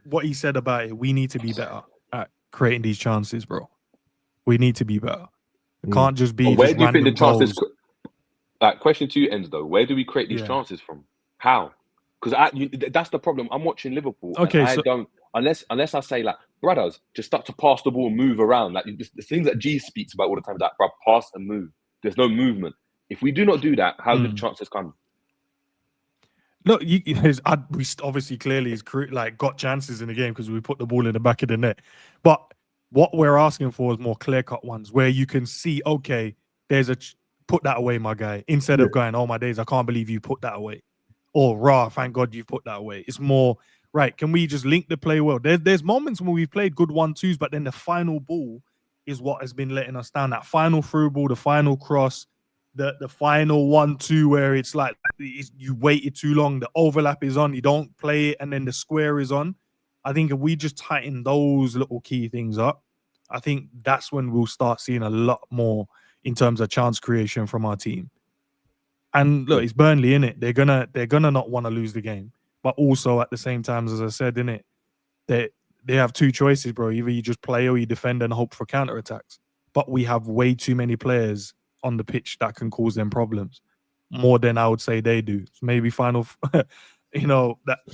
what he said about it, we need to be better at creating these chances, bro. We need to be better. It can't just be. Where do you think the chances? Like, question 2 ends though. Where do we create these chances from? How? Because that's the problem. I'm watching Liverpool. Okay, I don't. Unless I say, like, brothers, just start to pass the ball and move around. Like, the things that G speaks about all the time, like, bro, pass and move. There's no movement. If we do not do that, how do the chances come? Look, we obviously clearly got chances in the game because we put the ball in the back of the net. But what we're asking for is more clear-cut ones where you can see, okay, put that away, my guy. Instead of going, oh my days, I can't believe you put that away. Or, rah, thank God you've put that away. It's more... Right, can we just link the play well? There's moments when we've played good 1-2s, but then the final ball is what has been letting us down. That final through ball, the final cross, the final 1-2 where it's like you waited too long, the overlap is on, you don't play it, and then the square is on. I think if we just tighten those little key things up, I think that's when we'll start seeing a lot more in terms of chance creation from our team. And look, it's Burnley, innit? They're gonna not want to lose the game. But also at the same time, as I said, innit, they have 2 choices, bro. Either you just play or you defend and hope for counterattacks. But we have way too many players on the pitch that can cause them problems, more than I would say they do. So maybe that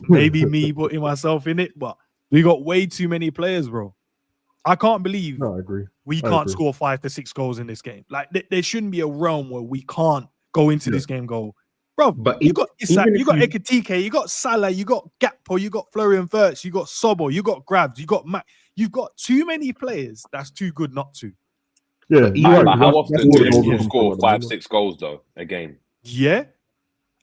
maybe me putting myself in it, but we got way too many players, bro. I can't believe I agree. We can't score 5 to 6 goals in this game. Like there shouldn't be a realm where we can't go into this game go, Bro, But you got Isak, even you if got you- Ekitike, you got Salah, you got Gakpo, you got Florian Wirtz, you got Sobo, you got Grabs, you got Mac. You've got too many players that's too good not to. Yeah, But you're right. But how That's often all do the goals that Liverpool come score from at the 5-6 goals though a game? Yeah.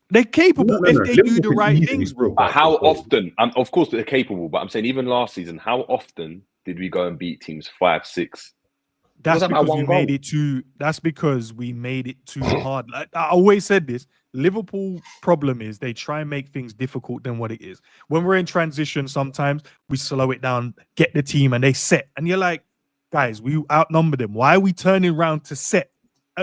They're capable No. if they do Liverpool the can right easily things, score bro. But 5-6 how goals. often? Of course they're capable, but I'm saying even last season, how often did we go and beat teams 5-6? That's Wasn't that because we one made goal? it too. That's because we made it too hard. Like, I always said this. Liverpool problem is they try and make things difficult than what it is. When we're in transition, sometimes we slow it down, get the team, and they set. And you're like, guys, we outnumber them. Why are we turning around to set,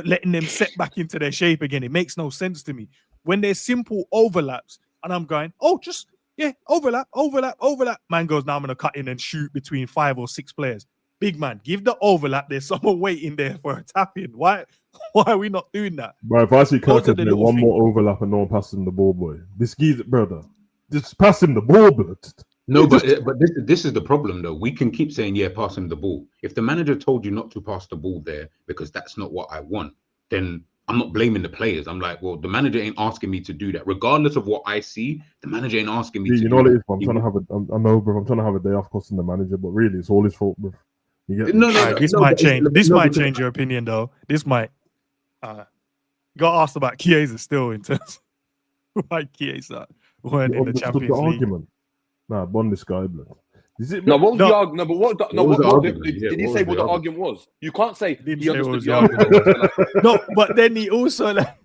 letting them set back into their shape again? It makes no sense to me. When there's simple overlaps, and I'm going, oh, just overlap. Man goes, now I'm gonna cut in and shoot between 5 or 6 players. Big man, give the overlap. There's someone waiting there for a tap in. Why are we not doing that? Bro, if I see Those are Kirk the make little one things. more overlap and no one passes him the ball, boy. This geezer, brother. Just pass him the ball, bro. No, but this is the problem though. We can keep saying, yeah, pass him the ball. If the manager told you not to pass the ball there because that's not what I want, then I'm not blaming the players. I'm like, well, the manager ain't asking me to do that. Regardless of what I see, the manager ain't asking me to You do know what that. it is, bro? I'm trying to have a, I know, bro. I'm trying to have a day off costing the manager, but really, it's all his fault, bro. You get me? This might change. This might change your opinion, though. This might. You got asked about Chiesa still in terms of why Chiesa weren't You in the understood Champions League. argument. Nah, bond this guy, blood. Is it? No, what was No. the argument? No, but was the what argument? did Yeah, he what say was what the the argument was? You can't say Didn't he say what understood was the the argument. No, but then he also like,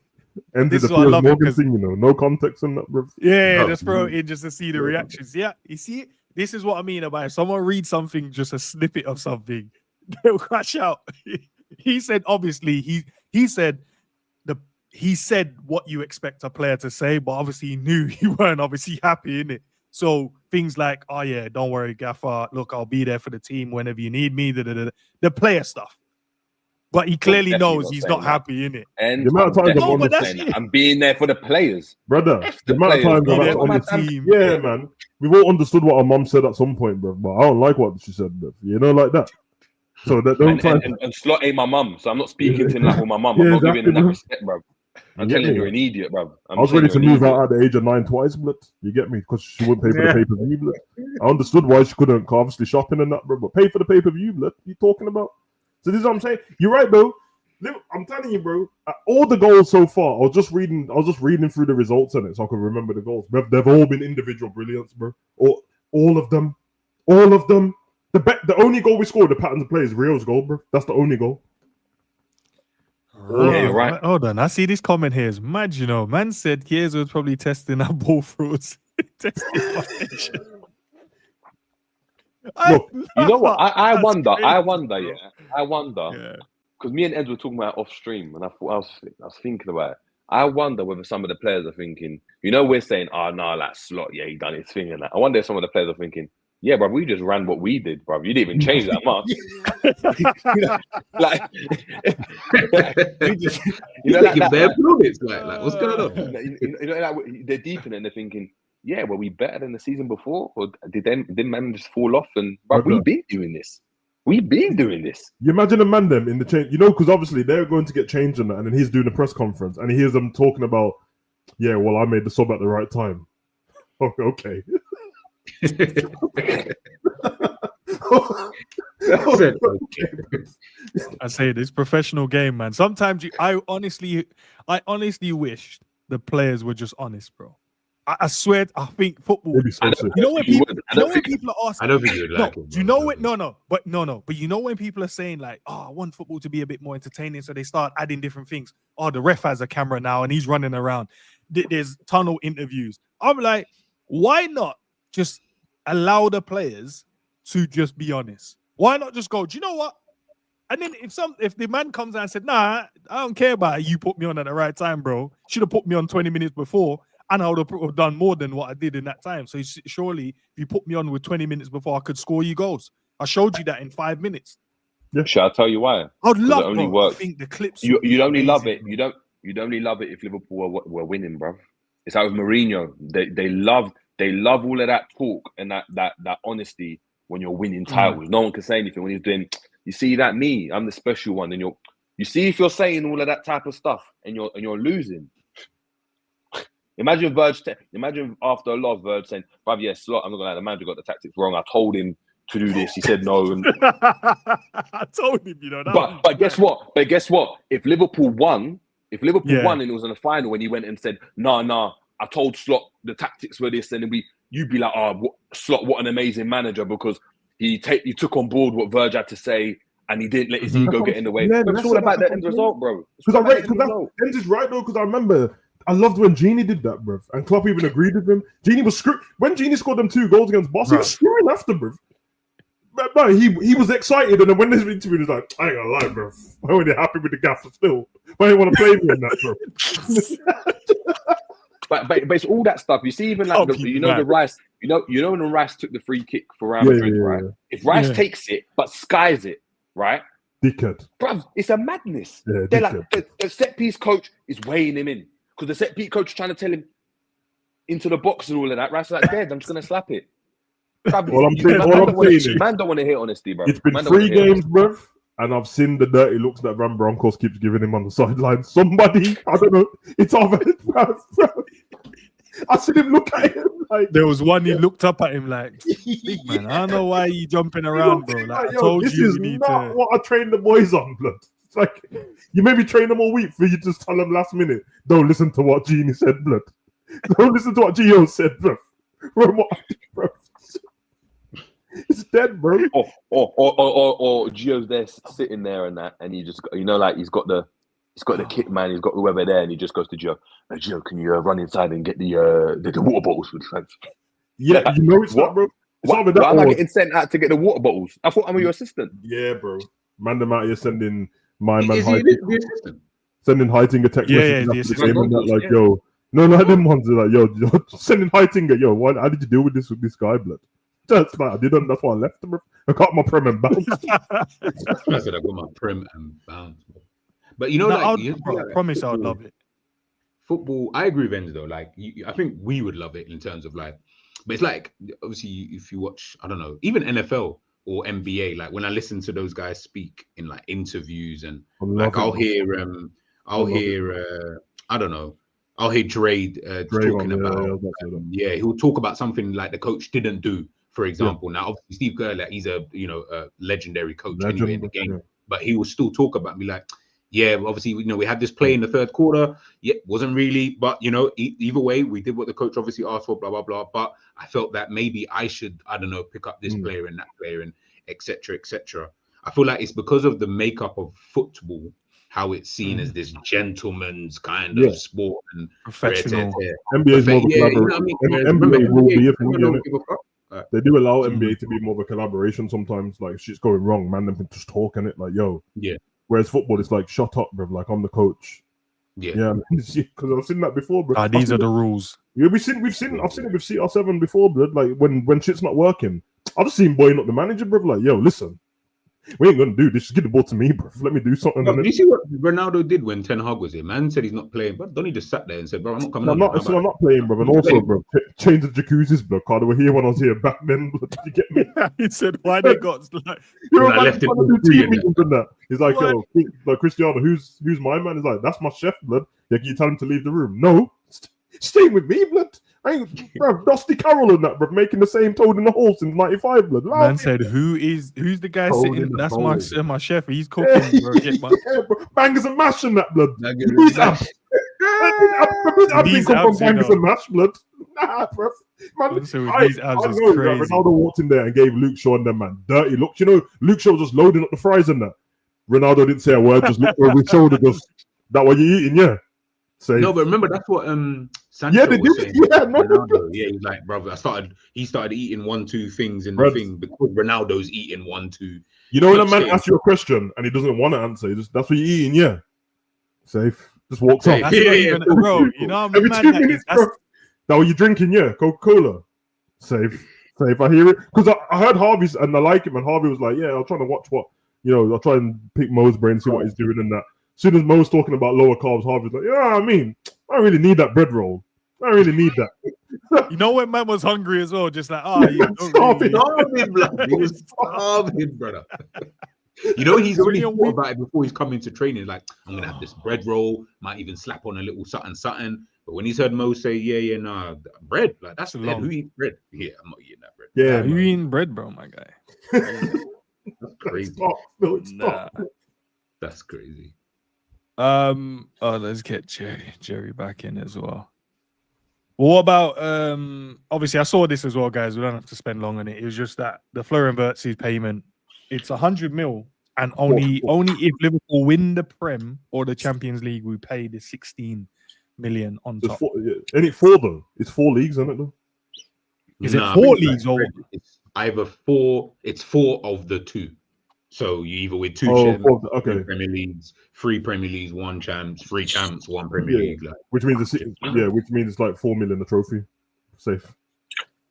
Ended this the is what I Piers love it, Morgan 'cause- thing, you know. No context on that, bro. yeah, No. just throw it in just to see the reactions. Yeah, you see, this is what I mean about if someone reads something, just a snippet of something, they'll crash out. He said, obviously, he said what you expect a player to say, but obviously he knew you weren't obviously happy in it. So things like, oh yeah, don't worry, Gaffer, look, I'll be there for the team whenever you need me, the player stuff. But he clearly definitely knows not he's saying not that. happy in it. And The amount of times I've No, but that's understood, it. I'm being there for the players. brother. F The the amount of players, times Be I've there had to for the understand. team. Yeah, man. We've all understood what our mum said at some point, bro. But I don't like what she said, bro. You know, like that. So that don't try. And Slot ain't my mum, so I'm not speaking to him like with my mum. Yeah, I'm not exactly, giving him that bro. respect, bro. I'm You get telling me? you, you're an idiot, bro. I was ready to move out at the age of 9 twice, blood. You get me? Because she wouldn't pay for the pay-per-view, blood. I understood why she couldn't, obviously shopping and that, bro. But pay for the pay-per-view, blood. You talking about? So this is what I'm saying. You're right, bro. I'm telling you, bro. All the goals so far, I was just reading through the results on it, so I can remember the goals. Bro, they've all been individual brilliance, bro. All of them. The only goal we scored, the patterns of play, is Rio's goal, bro. That's the only goal. Yeah, you're right. Hold on. I see this comment here is mad, you know. Man said Chiesa was probably testing our ball fruits. Testing my attention. Look, You know what? I That's wonder, crazy, bro. yeah. Because me and Ed were talking about off stream, and I was thinking about it. I wonder whether some of the players are thinking, you know, we're saying, oh no, like Slot, yeah, he done his thing and that. I wonder if some of the players are thinking, yeah, bro, we just ran what we did, bro. You didn't even change that much. You know, like, we just, You know, like bare fluids, like what's going on? You know, like, they're deep in it and they're thinking, yeah, were we better than the season before, or did man just fall off? And bro, we've been doing this. We've been doing this. You imagine a man them in the change, you know, because obviously they're going to get changed on that, and then he's doing a press conference and he hears them talking about, yeah, well, I made the sub at the right time. Okay. I say this professional game, man. Sometimes I honestly wish the players were just honest, bro. I swear, I think football. You know when people are asking. I don't think you would like it. Do you know what? No. But you know when people are saying like, "Oh, I want football to be a bit more entertaining," so they start adding different things. Oh, the ref has a camera now and he's running around. There's tunnel interviews. I'm like, why not just allow the players to just be honest? Why not just go? Do you know what? And then if the man comes out and said, "Nah, I don't care about it. You put me on at the right time, bro. Should have put me on 20 minutes before." And I would have done more than what I did in that time. So surely, if you put me on with 20 minutes before, I could score you goals. I showed you that in 5 minutes. Yeah. Shall I tell you why? I'd love it. I think the clips. You'd only amazing, love it. bro. You'd only love it if Liverpool were winning, bro. It's like with Mourinho. They love all of that talk and that honesty when you're winning titles. No one can say anything when he's doing. You see that me? I'm the special one, and you see if you're saying all of that type of stuff and you're losing. Imagine imagine after a lot of Verge saying, "Bruv, yeah, Slot, I'm not gonna lie, the manager got the tactics wrong. I told him to do this. He said no." And I told him, you know. But guess what? If Liverpool won, won and it was in the final, when he went and said, "Nah, I told Slot the tactics were this," and then you'd be like, "Oh, Slot, what an amazing manager," because he took on board what Verge had to say. And he didn't let his ego get in the way. Yeah, it's all about the end result, bro. Because Enz is right though. Because I remember, I loved when Genie did that, bro. And Klopp even agreed with him. Genie was when Genie scored them 2 goals against Boss. He was screwing after, bro. But he was excited, and then when this interview, he was like, "I ain't gonna lie, bro. I'm really happy with the gaffer still. But I didn't want to play me in that, bro." But it's all that stuff. You see, even like the Rice, you know when Rice took the free kick for Real Madrid, right? If Rice takes it but skies it, right? Dickhead. Bruv, it's a madness. Yeah, they're like the set piece coach is weighing him in because the set piece coach is trying to tell him into the box and all of that. Rice is like, "Dead, I'm just gonna slap it." Bruv, man don't want to hear honesty, bro. It's been 3 games, bruv. And I've seen the dirty looks that Van Bronckhorst keeps giving him on the sideline. Somebody, I don't know, it's over. I seen him look at him like. There was one he looked up at him like, "Big man, I don't know why you jumping around, bro. Like, I told this you is need not to." what I train the boys on, blood. It's like you maybe train them all week for you to just tell them last minute. Don't listen to what Genie said, blood. Don't listen to what Gio said, bro. Bro. It's dead, bro. Or Gio's there sitting there and that, and he just like he's got the kit man, he's got whoever there, and he just goes to Gio. "Hey, Gio, can you run inside and get the water bottles for the fans?" Yeah, you know it's not, bro. Why am I getting sent out to get the water bottles? I thought I'm your assistant. Yeah, bro. Man, them out here sending my man sending Heitinga text messages after the game and that, like, yo, no, them ones are like, yo, sending Heitinga, yo, how did you deal with this guy, blood? That's like I didn't. That's why I left him. I got my prem and bounce. I said I got my prem and bounce. But I promise I would love it. Football, I agree with Enzo though. Like, I think we would love it in terms of like, but it's like obviously if you watch, I don't know, even NFL or NBA. Like when I listen to those guys speak in like interviews and like I'll hear I don't know. I'll hear Dre talking about he'll talk about something like the coach didn't do. For example, now obviously Steve Kerr, like, he's a legendary coach anyway in the game, but he will still talk about me like, obviously we had this play in the 3rd quarter, wasn't really, but either way we did what the coach obviously asked for, blah blah blah. But I felt that maybe I should, I don't know, pick up this player and that player and etc. etc. I feel like it's because of the makeup of football, how it's seen as this gentleman's kind of sport and professional. NBA is more of a collaboration. NBA will be if they do allow NBA to be more of a collaboration sometimes. Like shit's going wrong, man, them can just talk in it. Like, yo, Whereas football, it's like, shut up, bro. Like, I'm the coach. Yeah, because I've seen that before, bro. These are the rules. Yeah, I've seen it with CR7 before, bro. Like when shit's not working, I've just seen boying up the manager, bro. Like, yo, listen. We ain't gonna do this. Just give the ball to me, bro. Let me do something. Did you see what Ronaldo did when Ten Hag was here? Man said he's not playing, but Donny just sat there and said, "Bro, I'm not coming." I'm not playing, bro. And also, bro, change the jacuzzis, bro. Carter were here when I was here back then. Did you get me? He said, "Why they got like?" I left it for free. He's like, "Yo, like Cristiano, who's my man?" He's like, "That's my chef, blood." Yeah, can you tell him to leave the room? No, stay with me, blood. I ain't, bro, Dusty Carroll and that, bro, making the same toad in the hole since '95, blood. Man said, "Who's the guy sitting? That's my chef. He's cooking, bro. Bro. Bangers and mash and that, blood. These abs come from bangers and mash, blood. Nah, bro. Man, these abs I is know, crazy. Bro, Ronaldo walked in there and gave Luke Shaw and them, man, dirty looks. You know, Luke Shaw was just loading up the fries and that. Ronaldo didn't say a word, just looked over his shoulder, just, that what you eating, yeah. Safe. No, but remember that's what Sancho was saying. He's like, brother, he started eating 1-2 things in the thing because Ronaldo's eating 1-2. You know when a man asks you a question and he doesn't want to answer, that's what you're eating, yeah. Safe. Just walks off. Bro, you know every 2 minutes, bro. That what you drinking, yeah? Coca-Cola. Safe. I hear it. Because I heard Harvey's and I like him, and Harvey was like, yeah, I'm trying to watch what, I'll try and pick Mo's brain, see what he's doing and that. As soon as Mo's talking about lower carbs, Harvey's like, I don't really need that bread roll. I don't really need that. You know when man was hungry as well, just like, starving, blood. He was starving, brother. He's already thought about it before he's coming to training. Like, I'm gonna have this bread roll, might even slap on a little something. But when he's heard Mo say, yeah, nah, bread, like that's dead. Who eats bread? Yeah, I'm not eating that bread. Yeah, who eating bread, bro, my guy? That's crazy. That's crazy. Let's get Jerry back in as well. What about obviously I saw this as well, guys. We don't have to spend long on it. It was just that the Florian Wirtz payment, it's 100 mil, and only if Liverpool win the Prem or the Champions League, we pay the 16 million on top. Ain't it 4 though? It's 4 leagues, isn't it though? Is it 4 leagues or it's either 4? It's 4 of the 2. So you either with 2 okay. Premier Leagues, 3 Premier Leagues, 1 champs, 3 champs, 1 Premier League. Like, which means it's like 4 million a trophy. Safe.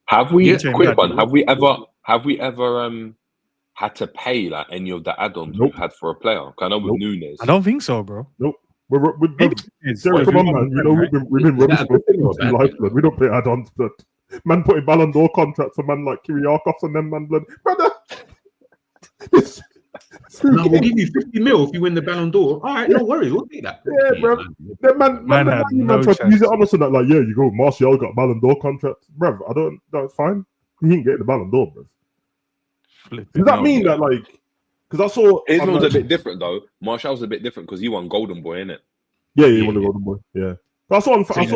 Have we quick one? Have we ever had to pay like any of the add-ons we've had for a player? I know with Nunes. I don't think so, bro. Nope. Jerry, come on, man. You know we've been rubbish for life, blood. We don't pay add-ons, blood. Man putting Ballon d'Or contracts for man like Kyriakos and them, man, blood. Brother. No, we'll give you 50 mil if you win the Ballon d'Or. All right, no worries, we'll take that. Yeah, bro. Man, tried to use it on us and that, like, yeah, you go, Martial got a Ballon d'Or contract. Bruv, that's fine. He didn't get the Ballon d'Or, bruv. Does that mean that, like, because I saw... His was a bit different, though. Martial's a bit different because he won Golden Boy, innit? Yeah, he won the Golden Boy, yeah. I saw Philippe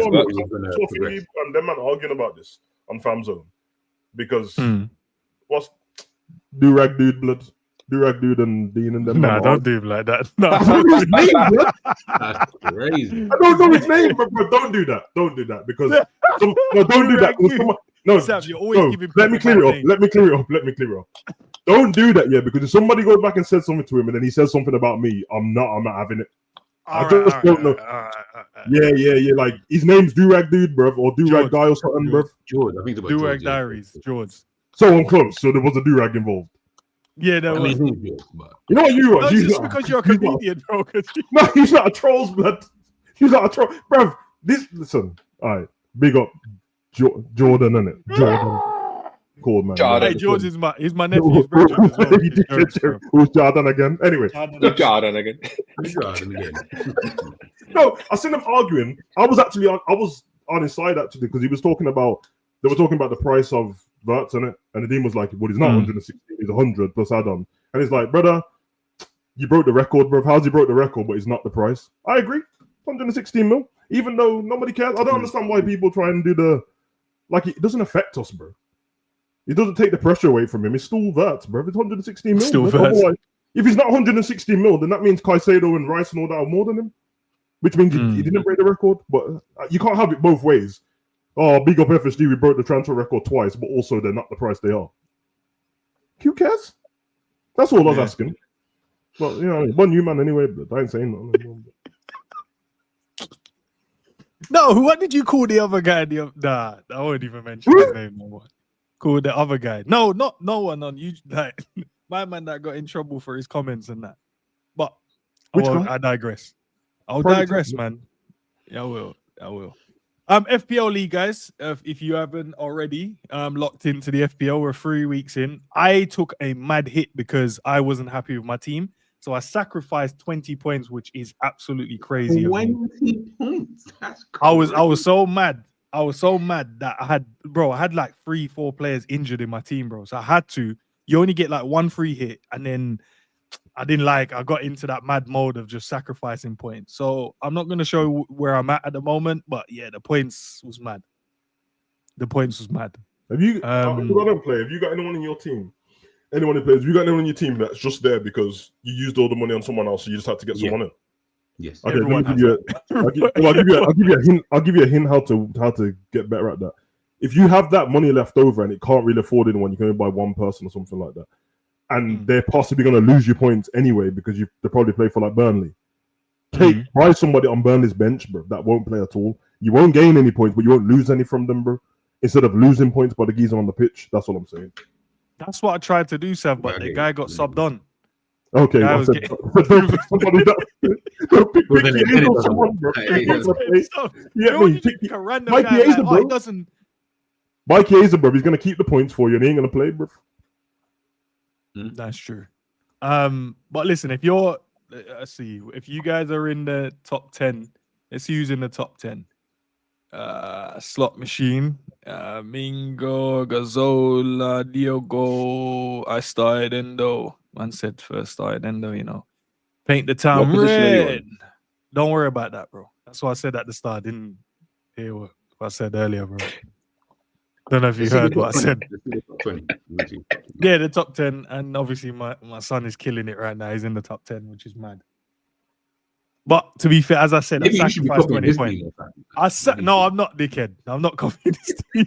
and them man arguing about this on Fam Zone because what's Do-Rag Dude, blood? Do-Rag Dude and Dean and them. Nah, don't do him like that. No. I don't know his name, bro. That's crazy. I don't know his name, but don't do that. Don't do that because don't do that. No, Sam, you're always giving. Let me clear it up. Don't do that, yeah. Because if somebody goes back and says something to him and then he says something about me, I'm not having it. I just don't know. Yeah. Like his name's Do-Rag Dude, bro, or Do-Rag Guy or something, bro. George, I think it's Do-Rag Diaries, George. So I'm close. So there was a Do-Rag involved. Yeah, no. You know what you are? Just because you're a comedian, bro. No, he's not a troll's blood. He's not a troll, bro. Listen. All right, big up Jordan, innit? Jordan. Cool, man. Hey, George is my nephew's brother as well. Who's Jordan again? Anyway. Jordan again. No, I seen them arguing. I was on his side actually because they were talking about the price of Wirtz, innit? And the Dean was like, well, he's not 160, he's 100 plus add-on. And it's like, brother, you broke the record, bro. How's he broke the record, but it's not the price? I agree. 116 mil. Even though nobody cares. I don't understand why people try and do it doesn't affect us, bro. It doesn't take the pressure away from him. It's still Wirtz, bro. It's 116 mil. Still Wirtz. If he's not 116 mil, then that means Caicedo and Rice and all that are more than him. Which means he didn't break the record. But you can't have it both ways. Oh, big up FSG, we broke the transfer record twice, but also they're not the price they are. Who cares? That's all I was asking. Well, you know, one new man anyway, but I ain't saying nothing. No, what did you call the other guy? Nah, I won't even mention his name no more. Call the other guy. No one on you. Like my man that got in trouble for his comments and that. But I digress. I'll digress, man. Yeah, I will. FPL League, guys. If you haven't already locked into the FPL, we're 3 weeks in. I took a mad hit because I wasn't happy with my team. So I sacrificed 20 points, which is absolutely crazy. 20 points. That's crazy. I was so mad. I was so mad that I had like 3-4 players injured in my team, bro. So I had to. You only get like 1 free hit, and then I got into that mad mode of just sacrificing points. So I'm not going to show where I'm at the moment, but yeah, the points was mad. Have you? I don't play. Have you got anyone in your team? Anyone who plays? Have you got anyone in your team that's just there because you used all the money on someone else, so you just had to get someone in? Yes. Okay. I'll give you a hint how to get better at that. If you have that money left over and it can't really afford anyone, you can only buy one person or something like that. And they're possibly going to lose your points anyway because they probably play for like Burnley. Buy somebody on Burnley's bench, bro. That won't play at all. You won't gain any points, but you won't lose any from them, bro. Instead of losing points by the geezer on the pitch, that's all I'm saying. That's what I tried to do, Sav, but the guy got subbed on. Okay, don't pick somebody that. Don't pick Chiesa or someone, bro. Mike Chiesa, bro. Mike Chiesa, bro. He's going to keep the points for you and he ain't going to play, bro. That's true. But listen, if you're, let's see, if you guys are in the top 10, let's see who's in the top 10. Slot Machine, Mingo, Gazola, Diogo. I started Endo. Man said first started Endo, you know. Paint the town What position are you red. Don't worry about that, bro. That's what I said at the start. I didn't hear what I said earlier, bro. Don't know if you heard what I said. Yeah, the top 10. And obviously my son is killing it right now. He's in the top 10, which is mad. But to be fair, as I said, Maybe I you should be sacrificed copying 20 this points. team. No, I'm not, dickhead. I'm not copying this team.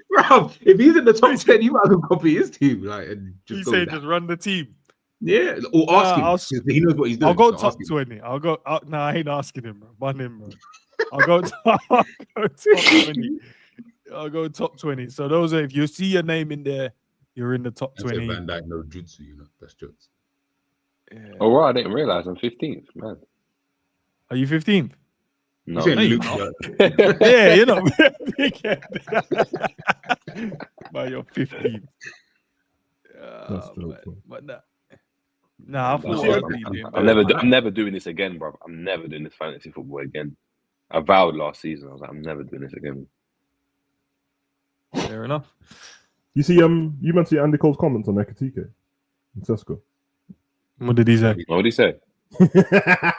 Bro, if he's in the top 10, you might as well copy his team. Like, and just You go say with that. just run the team. Yeah, or ask him. 'Cause he knows what he's doing. I'll go so top ask him. 20. No, I ain't asking him, bro. Bun him, bro. I'll go top 20. I'll go top 20. So those are, if you see your name in there, you're in the top That's 20. Van Dijk, no jutsu, you know. That's jokes. Yeah. Oh, right, I didn't realize I'm 15th, man. Are you 15th? You No. saying No, you're Luke? Yeah, you know. But you're 15th. But nah, I thought I'd be doing better. I'm never doing this again, bro. I'm never doing this fantasy football again. I vowed last season. I was like, I'm never doing this again. Fair enough. You see, you mentioned Andy Cole's comments on Ekitike and Sesko. What did he say? What did he say?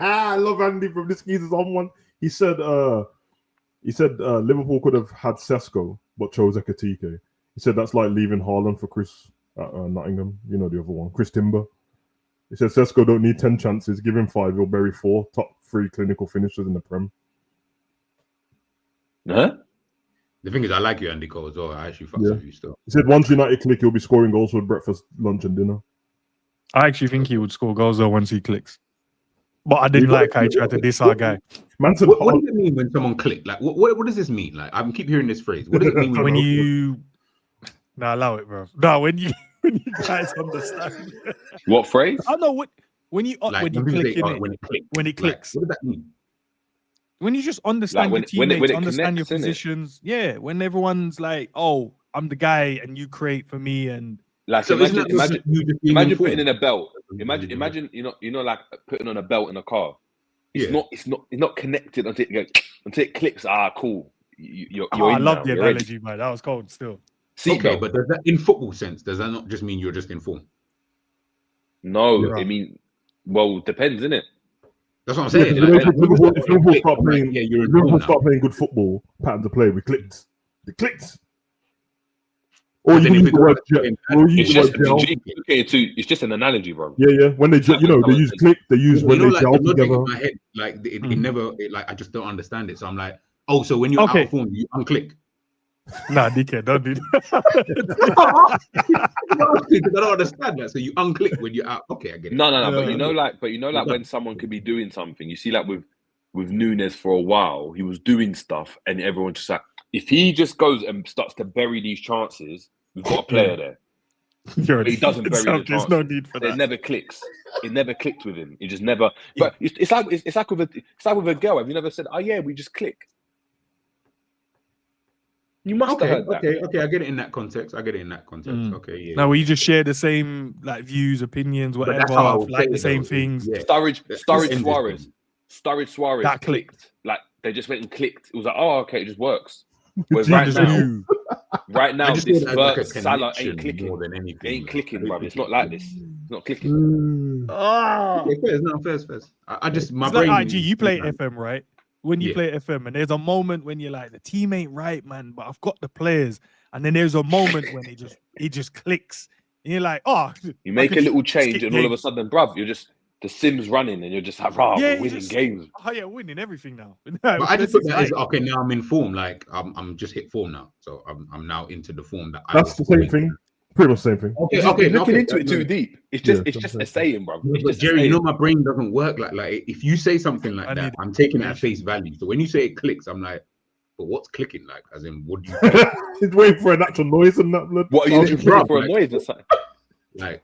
I love Andy from this geezer's on one. He said Liverpool could have had Sesko but chose Ekitike. He said that's like leaving Haaland for Chris at Nottingham. You know the other one, Chris Timber. He said Sesko don't need 10 chances. Give him 5, he'll bury 4 top 3 clinical finishers in the Prem. Huh? The thing is, I like you, Andy Cole, as well. I actually fucks with you still. He said once United click, he'll be scoring goals for breakfast, lunch, and dinner. I actually think he would score goals though once he clicks. But I didn't like how he tried to diss our guy. Man said, what does it mean when someone click? Like, what does this mean? Like, I keep hearing this phrase. What does it mean when you? Nah, allow it, bro. No, when you guys understand. What phrase? I know when you click in it. When it clicks. What does that mean? When you just understand Like your teammates, when it understand your connects, positions. Yeah, when everyone's like, "Oh, I'm the guy, and you create for me," and like So imagine putting in a belt. Imagine you know like putting on a belt in a car. It's not connected until it clicks. Ah, cool. I love the analogy, man. That was cold still. Okay, but does that, in football sense, does that not just mean you're just in form? No, it means, well, depends, innit? That's what I'm saying. If Liverpool start playing good football, pattern to play, we clicked. It clicked. Or you use the word it's just an analogy, bro. Yeah. When they use click, they use when they gel together. In my head, like it never, I just don't understand it. So I'm like, oh, so when you're out of form, you unclick. Nah, dickhead, don't do that. I don't understand that. So you unclick when you're out. Okay, I get it. No. But you know, like when someone could be doing something, you see, like with Nunes for a while, he was doing stuff, and everyone just like, if he just goes and starts to bury these chances, we've got a player there. But he doesn't bury the chances. There's no need for that. It never clicks. It never clicked with him. It just never. But it's like with a girl. Have you never said, "Oh yeah, we just click"? You must have heard that. Okay, I get it in that context. Okay, yeah. Now we just share the same like views, opinions, whatever, like the same things. Yeah. Sturridge Suarez that clicked. Like they just went and clicked. It was like, oh, okay, it just works. Whereas right now, this Salah ain't clicking. More than anything, it ain't clicking, bro. It's not like this. It's not clicking. Fair. I just my brain. Like, you play FM, right? When you play FM, and there's a moment when you're like, the team ain't right, man, but I've got the players. And then there's a moment when it just clicks. And you're like, oh. You make a little change, and all of a sudden, bruv, you're just the Sim's running, and you're just like, we're winning games. Oh yeah, winning everything now. But I just put that as okay. Now I'm in form. Like I'm just hit form now, so I'm now into the form that. That's the same thing. Pretty much the same thing. Okay. Looking into it too deep. It's just a saying, bro. Jerry, you know my brain doesn't work like if you say something like that, I'm taking it at face value. So when you say it clicks, I'm like, but what's clicking like? As in, what do you? He's waiting for an actual noise and that. What are you looking for? A noise or something? Like,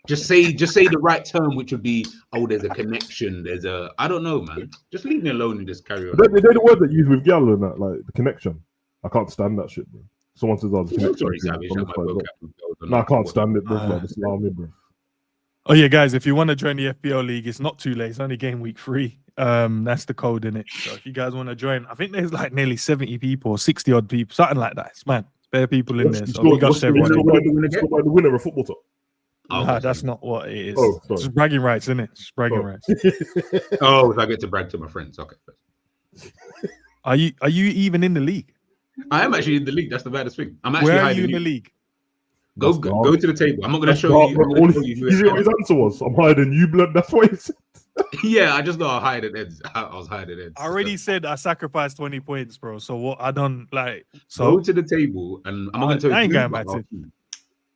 just say the right term, which would be, oh, there's a connection. There's a, I don't know, man. Just leave me alone and just carry on. They're the word that you use with Gal and that, like the connection. I can't stand that shit, bro. Someone says, "Oh, the connection." No, I can't stand it, bro. Like, it's alarming, bro. Oh yeah, guys! If you want to join the FPL league, it's not too late. It's only game week 3. That's the code in it. So if you guys want to join, I think there's like nearly 70 people, 60 odd people, something like that. It's mad. Bare people in there. So big up to everyone. The winner of football talk. Nah, that's not what it is. Oh, it's just bragging rights, isn't it? It's just bragging rights. Oh, if I get to brag to my friends, okay. Are you even in the league? I am actually in the league. That's the baddest thing. I'm actually Where are hiding you in the league? Go to the table. I'm not going to show you. His answer was, "I'm hiding you, blood." That's what he said. Yeah, I just know I hide at ends. I was hiding ends. I already said I sacrificed 20 points, bro. So what I done like so go to the table and I'm not going to tell you. I ain't going back to.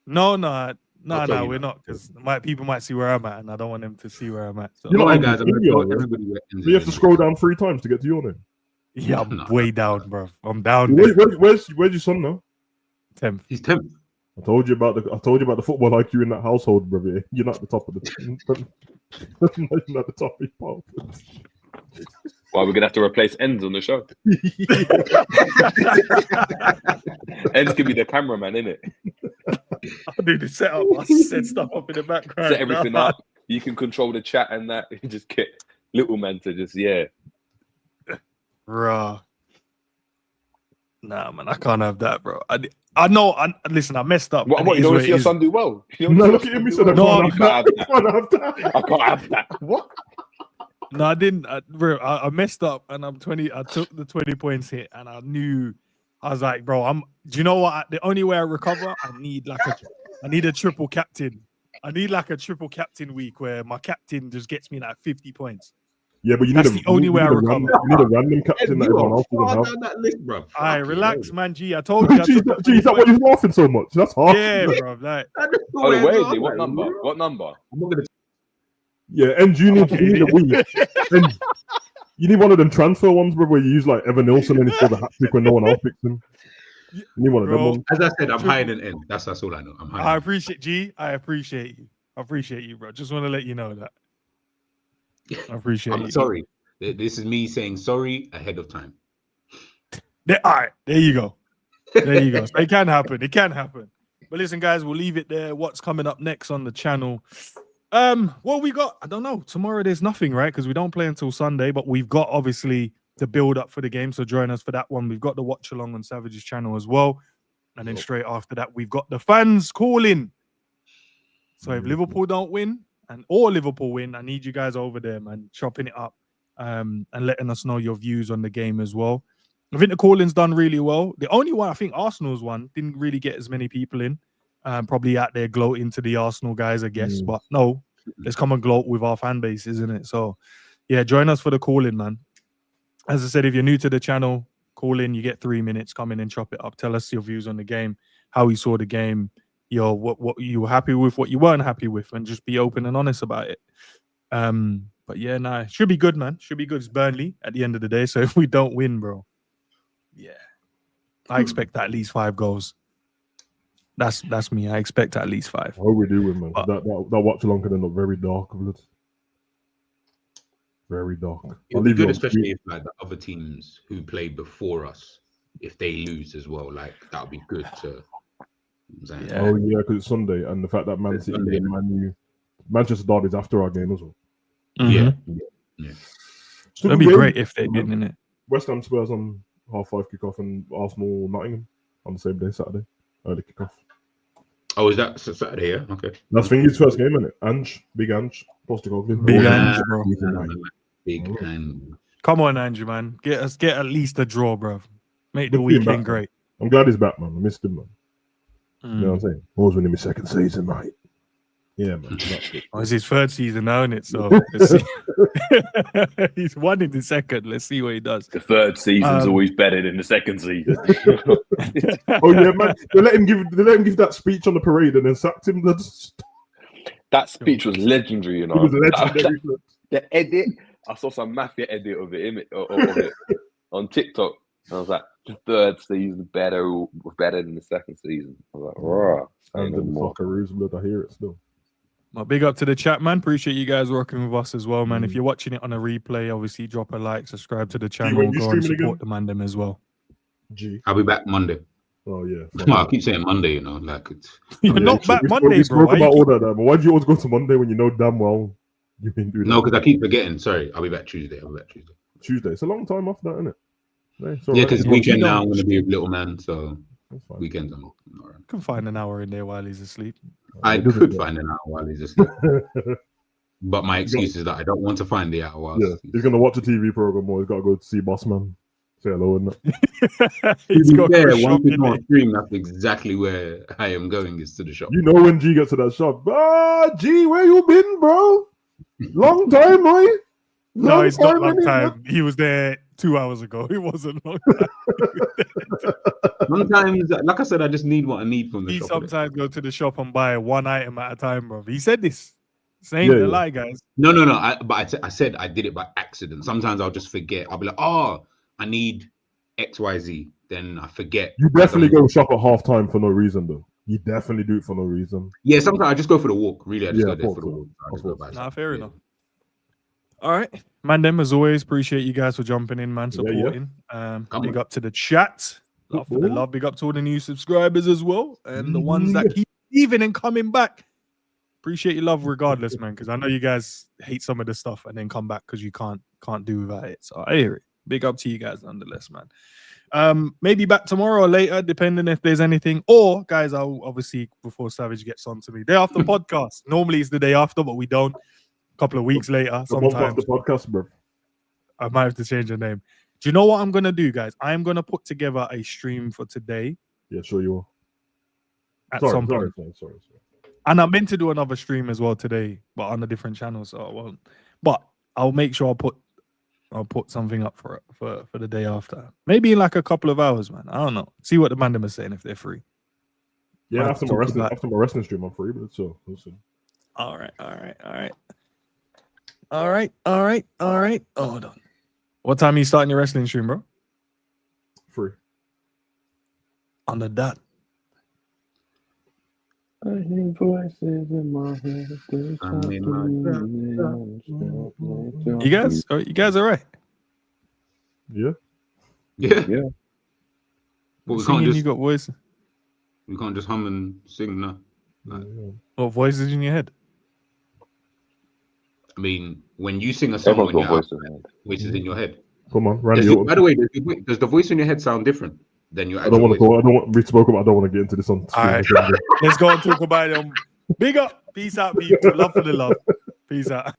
No, we're not, because people might see where I'm at, and I don't want them to see where I'm at. So. You know, guys, everybody. You have to scroll down 3 times to get to your name. Yeah, I'm way down, bro. I'm down. Where's your son now? 10th. He's 10th. I told you about the football IQ in that household, brother. You're not the top of the. You're not the top of your Well, we're gonna have to replace Ends on the show. Ends can be the cameraman, innit? I'll do the setup. I set stuff up in the background. Set everything up. You can control the chat and that. You just get little man to just Bruh. Nah, man, I can't have that, bro. I know. Listen, I messed up. What you don't want to see your son do well? No, look at him. He said, I can't have that. What? No, I didn't. Bro, I messed up, and I'm 20. I took the 20 points hit, and I knew. I was like, bro, do you know what? The only way I recover, I need a triple captain. I need like a triple captain week where my captain just gets me like 50 points. Yeah, but that's the only way I recover. You need a random captain that everyone else doesn't have. That list, bro. Alright, relax, man. G, I told you. Gee, is that why you're laughing so much? That's hard. Yeah, bro. Like, where is it? What number? What number? Yeah, and you need a wing. And you need one of them transfer ones, bro, where you use like Evan Nilsson and he scored a hat trick when no one else picks him. You need one of them ones. As I said, I'm hiding in. That's all I know. I appreciate G. I appreciate you. I appreciate you, bro. Just want to let you know that. I appreciate you. I'm sorry. This is me saying sorry ahead of time. All right, there you go. There you go. So it can happen. It can happen. But listen, guys, we'll leave it there. What's coming up next on the channel? What we got? I don't know. Tomorrow there's nothing, right? Because we don't play until Sunday, but we've got obviously the build up for the game. So join us for that one. We've got the watch along on Savage's channel as well. And then straight after that, we've got the fans calling. So if Liverpool don't win or Liverpool win, I need you guys over there, man, chopping it up and letting us know your views on the game as well. I think the calling's done really well. The only one, I think Arsenal's one, didn't really get as many people in. Probably out there gloating to the Arsenal guys, I guess. But no, let's come and gloat with our fan base, isn't it? So, yeah, join us for the call-in, man. As I said, if you're new to the channel, call in. You get 3 minutes. Come in and chop it up. Tell us your views on the game, how you saw the game, what you were happy with, what you weren't happy with, and just be open and honest about it. But yeah, nah, it should be good, man. Should be good. It's Burnley at the end of the day. So if we don't win, bro, yeah, I expect at least 5 goals. That's me. I expect at least 5. I hope we do win, man. That watch along can end up very dark. Very dark. It'll be good, especially if like the other teams who played before us, if they lose as well, like that would be good to. Yeah. Oh yeah, because it's Sunday, and the fact that Man City and Manchester Derby is after our game as well. Mm-hmm. Yeah. It'd be great if they didn't, innit? West Ham Spurs on 5:30 kickoff, and Arsenal Nottingham on the same day, Saturday, early kickoff. Oh, is that Saturday? Yeah, okay. That's Fingy's first game, isn't it? Ange, big Ange, Postecoglou. Big Ange, bro. Big Ange. Come on, Ange, man. Get at least a draw, bro. Make the weekend great. I'm glad he's back, man. I missed him, man. You know what I'm saying? Always winning my second season, mate. Yeah, man. Oh, it's his 3rd season now, isn't it? So let's see. He's won in the 2nd. Let's see what he does. The 3rd season's always better than the 2nd season. Oh yeah, man. They let him give that speech on the parade and then sacked him. That speech was legendary, you know. It was legendary. The edit, I saw some mafia edit of it on TikTok. I was like, the 3rd season better than the 2nd season. I was like, raw. And the Socceroos, blood, I hear it still. Well, big up to the chat, man. Appreciate you guys working with us as well, man. If you're watching it on a replay, obviously drop a like, subscribe to the channel, go and support the mandem as well. I'll be back Monday. Oh yeah. I keep saying Monday, you know, like it's. You're not back Monday, bro. About all that, but why do you always go to Monday when you know damn well You mean do that? No, because I keep forgetting. Sorry, I'll be back Tuesday. Tuesday. It's a long time off that, isn't it? Yeah, because weekend now I'm going to be with little man, so weekends I'm all right. Can find an hour in there while he's asleep. I could find an hour while he's asleep. But my excuse is that I don't want to find the hour while he's going to watch a TV program or he's got to go to see Boss Man. Say hello, isn't it? He's got once we go on stream, that's exactly where I am going, is to the shop. You know when G gets to that shop. G, where you been, bro? Long time, boy. No, it's not long time. He was there 2 hours ago. It wasn't long time. Sometimes, like I said, I just need what I need from the shop. He sometimes go to the shop and buy one item at a time, bro. He said this. Saying the lie, guys. No. I said I did it by accident. Sometimes I'll just forget. I'll be like, oh, I need XYZ. Then I forget. You definitely go shop at halftime for no reason, though. You definitely do it for no reason. Yeah, sometimes I just go for the walk. Really, I just go there for the walk. Nah, fair enough. All right, man. Them as always, appreciate you guys for jumping in, man, supporting. Big up to the chat. Love for the love. Big up to all the new subscribers as well, and the ones that keep leaving and coming back. Appreciate your love regardless, man, because I know you guys hate some of the stuff and then come back because you can't do without it. So I hear it. Big up to you guys nonetheless, man. Maybe back tomorrow or later, depending if there's anything. Or, guys, I'll obviously, before Savage gets on to me, day after podcast. Normally it's the day after, but we don't. A couple of weeks later, sometimes. The podcast, bro. I might have to change the name. Do you know what I'm going to do, guys? I'm going to put together a stream for today. Yeah, sure you will. At some point. Sorry. And I meant to do another stream as well today, but on a different channel, so I won't. But I'll make sure I'll put something up for the day after. Maybe in like a couple of hours, man. I don't know. See what the man are saying if they're free. Yeah, after my wrestling stream, I'm free, but so we'll see. All right. Hold on. What time are you starting your wrestling stream, bro? Free. On the dot. I hear voices in my head. You guys all right? Yeah. But we can't just. You got voices. We can't just hum and sing now. What voices in your head? I mean, when you sing a song, when you have voices in your head. Come on, Randy. By the way, does the voice in your head sound different than your? I don't want to. We spoke about. I don't want to get into this on. All right, let's go and talk about them. Big up, peace out, people. Love for the love. Peace out.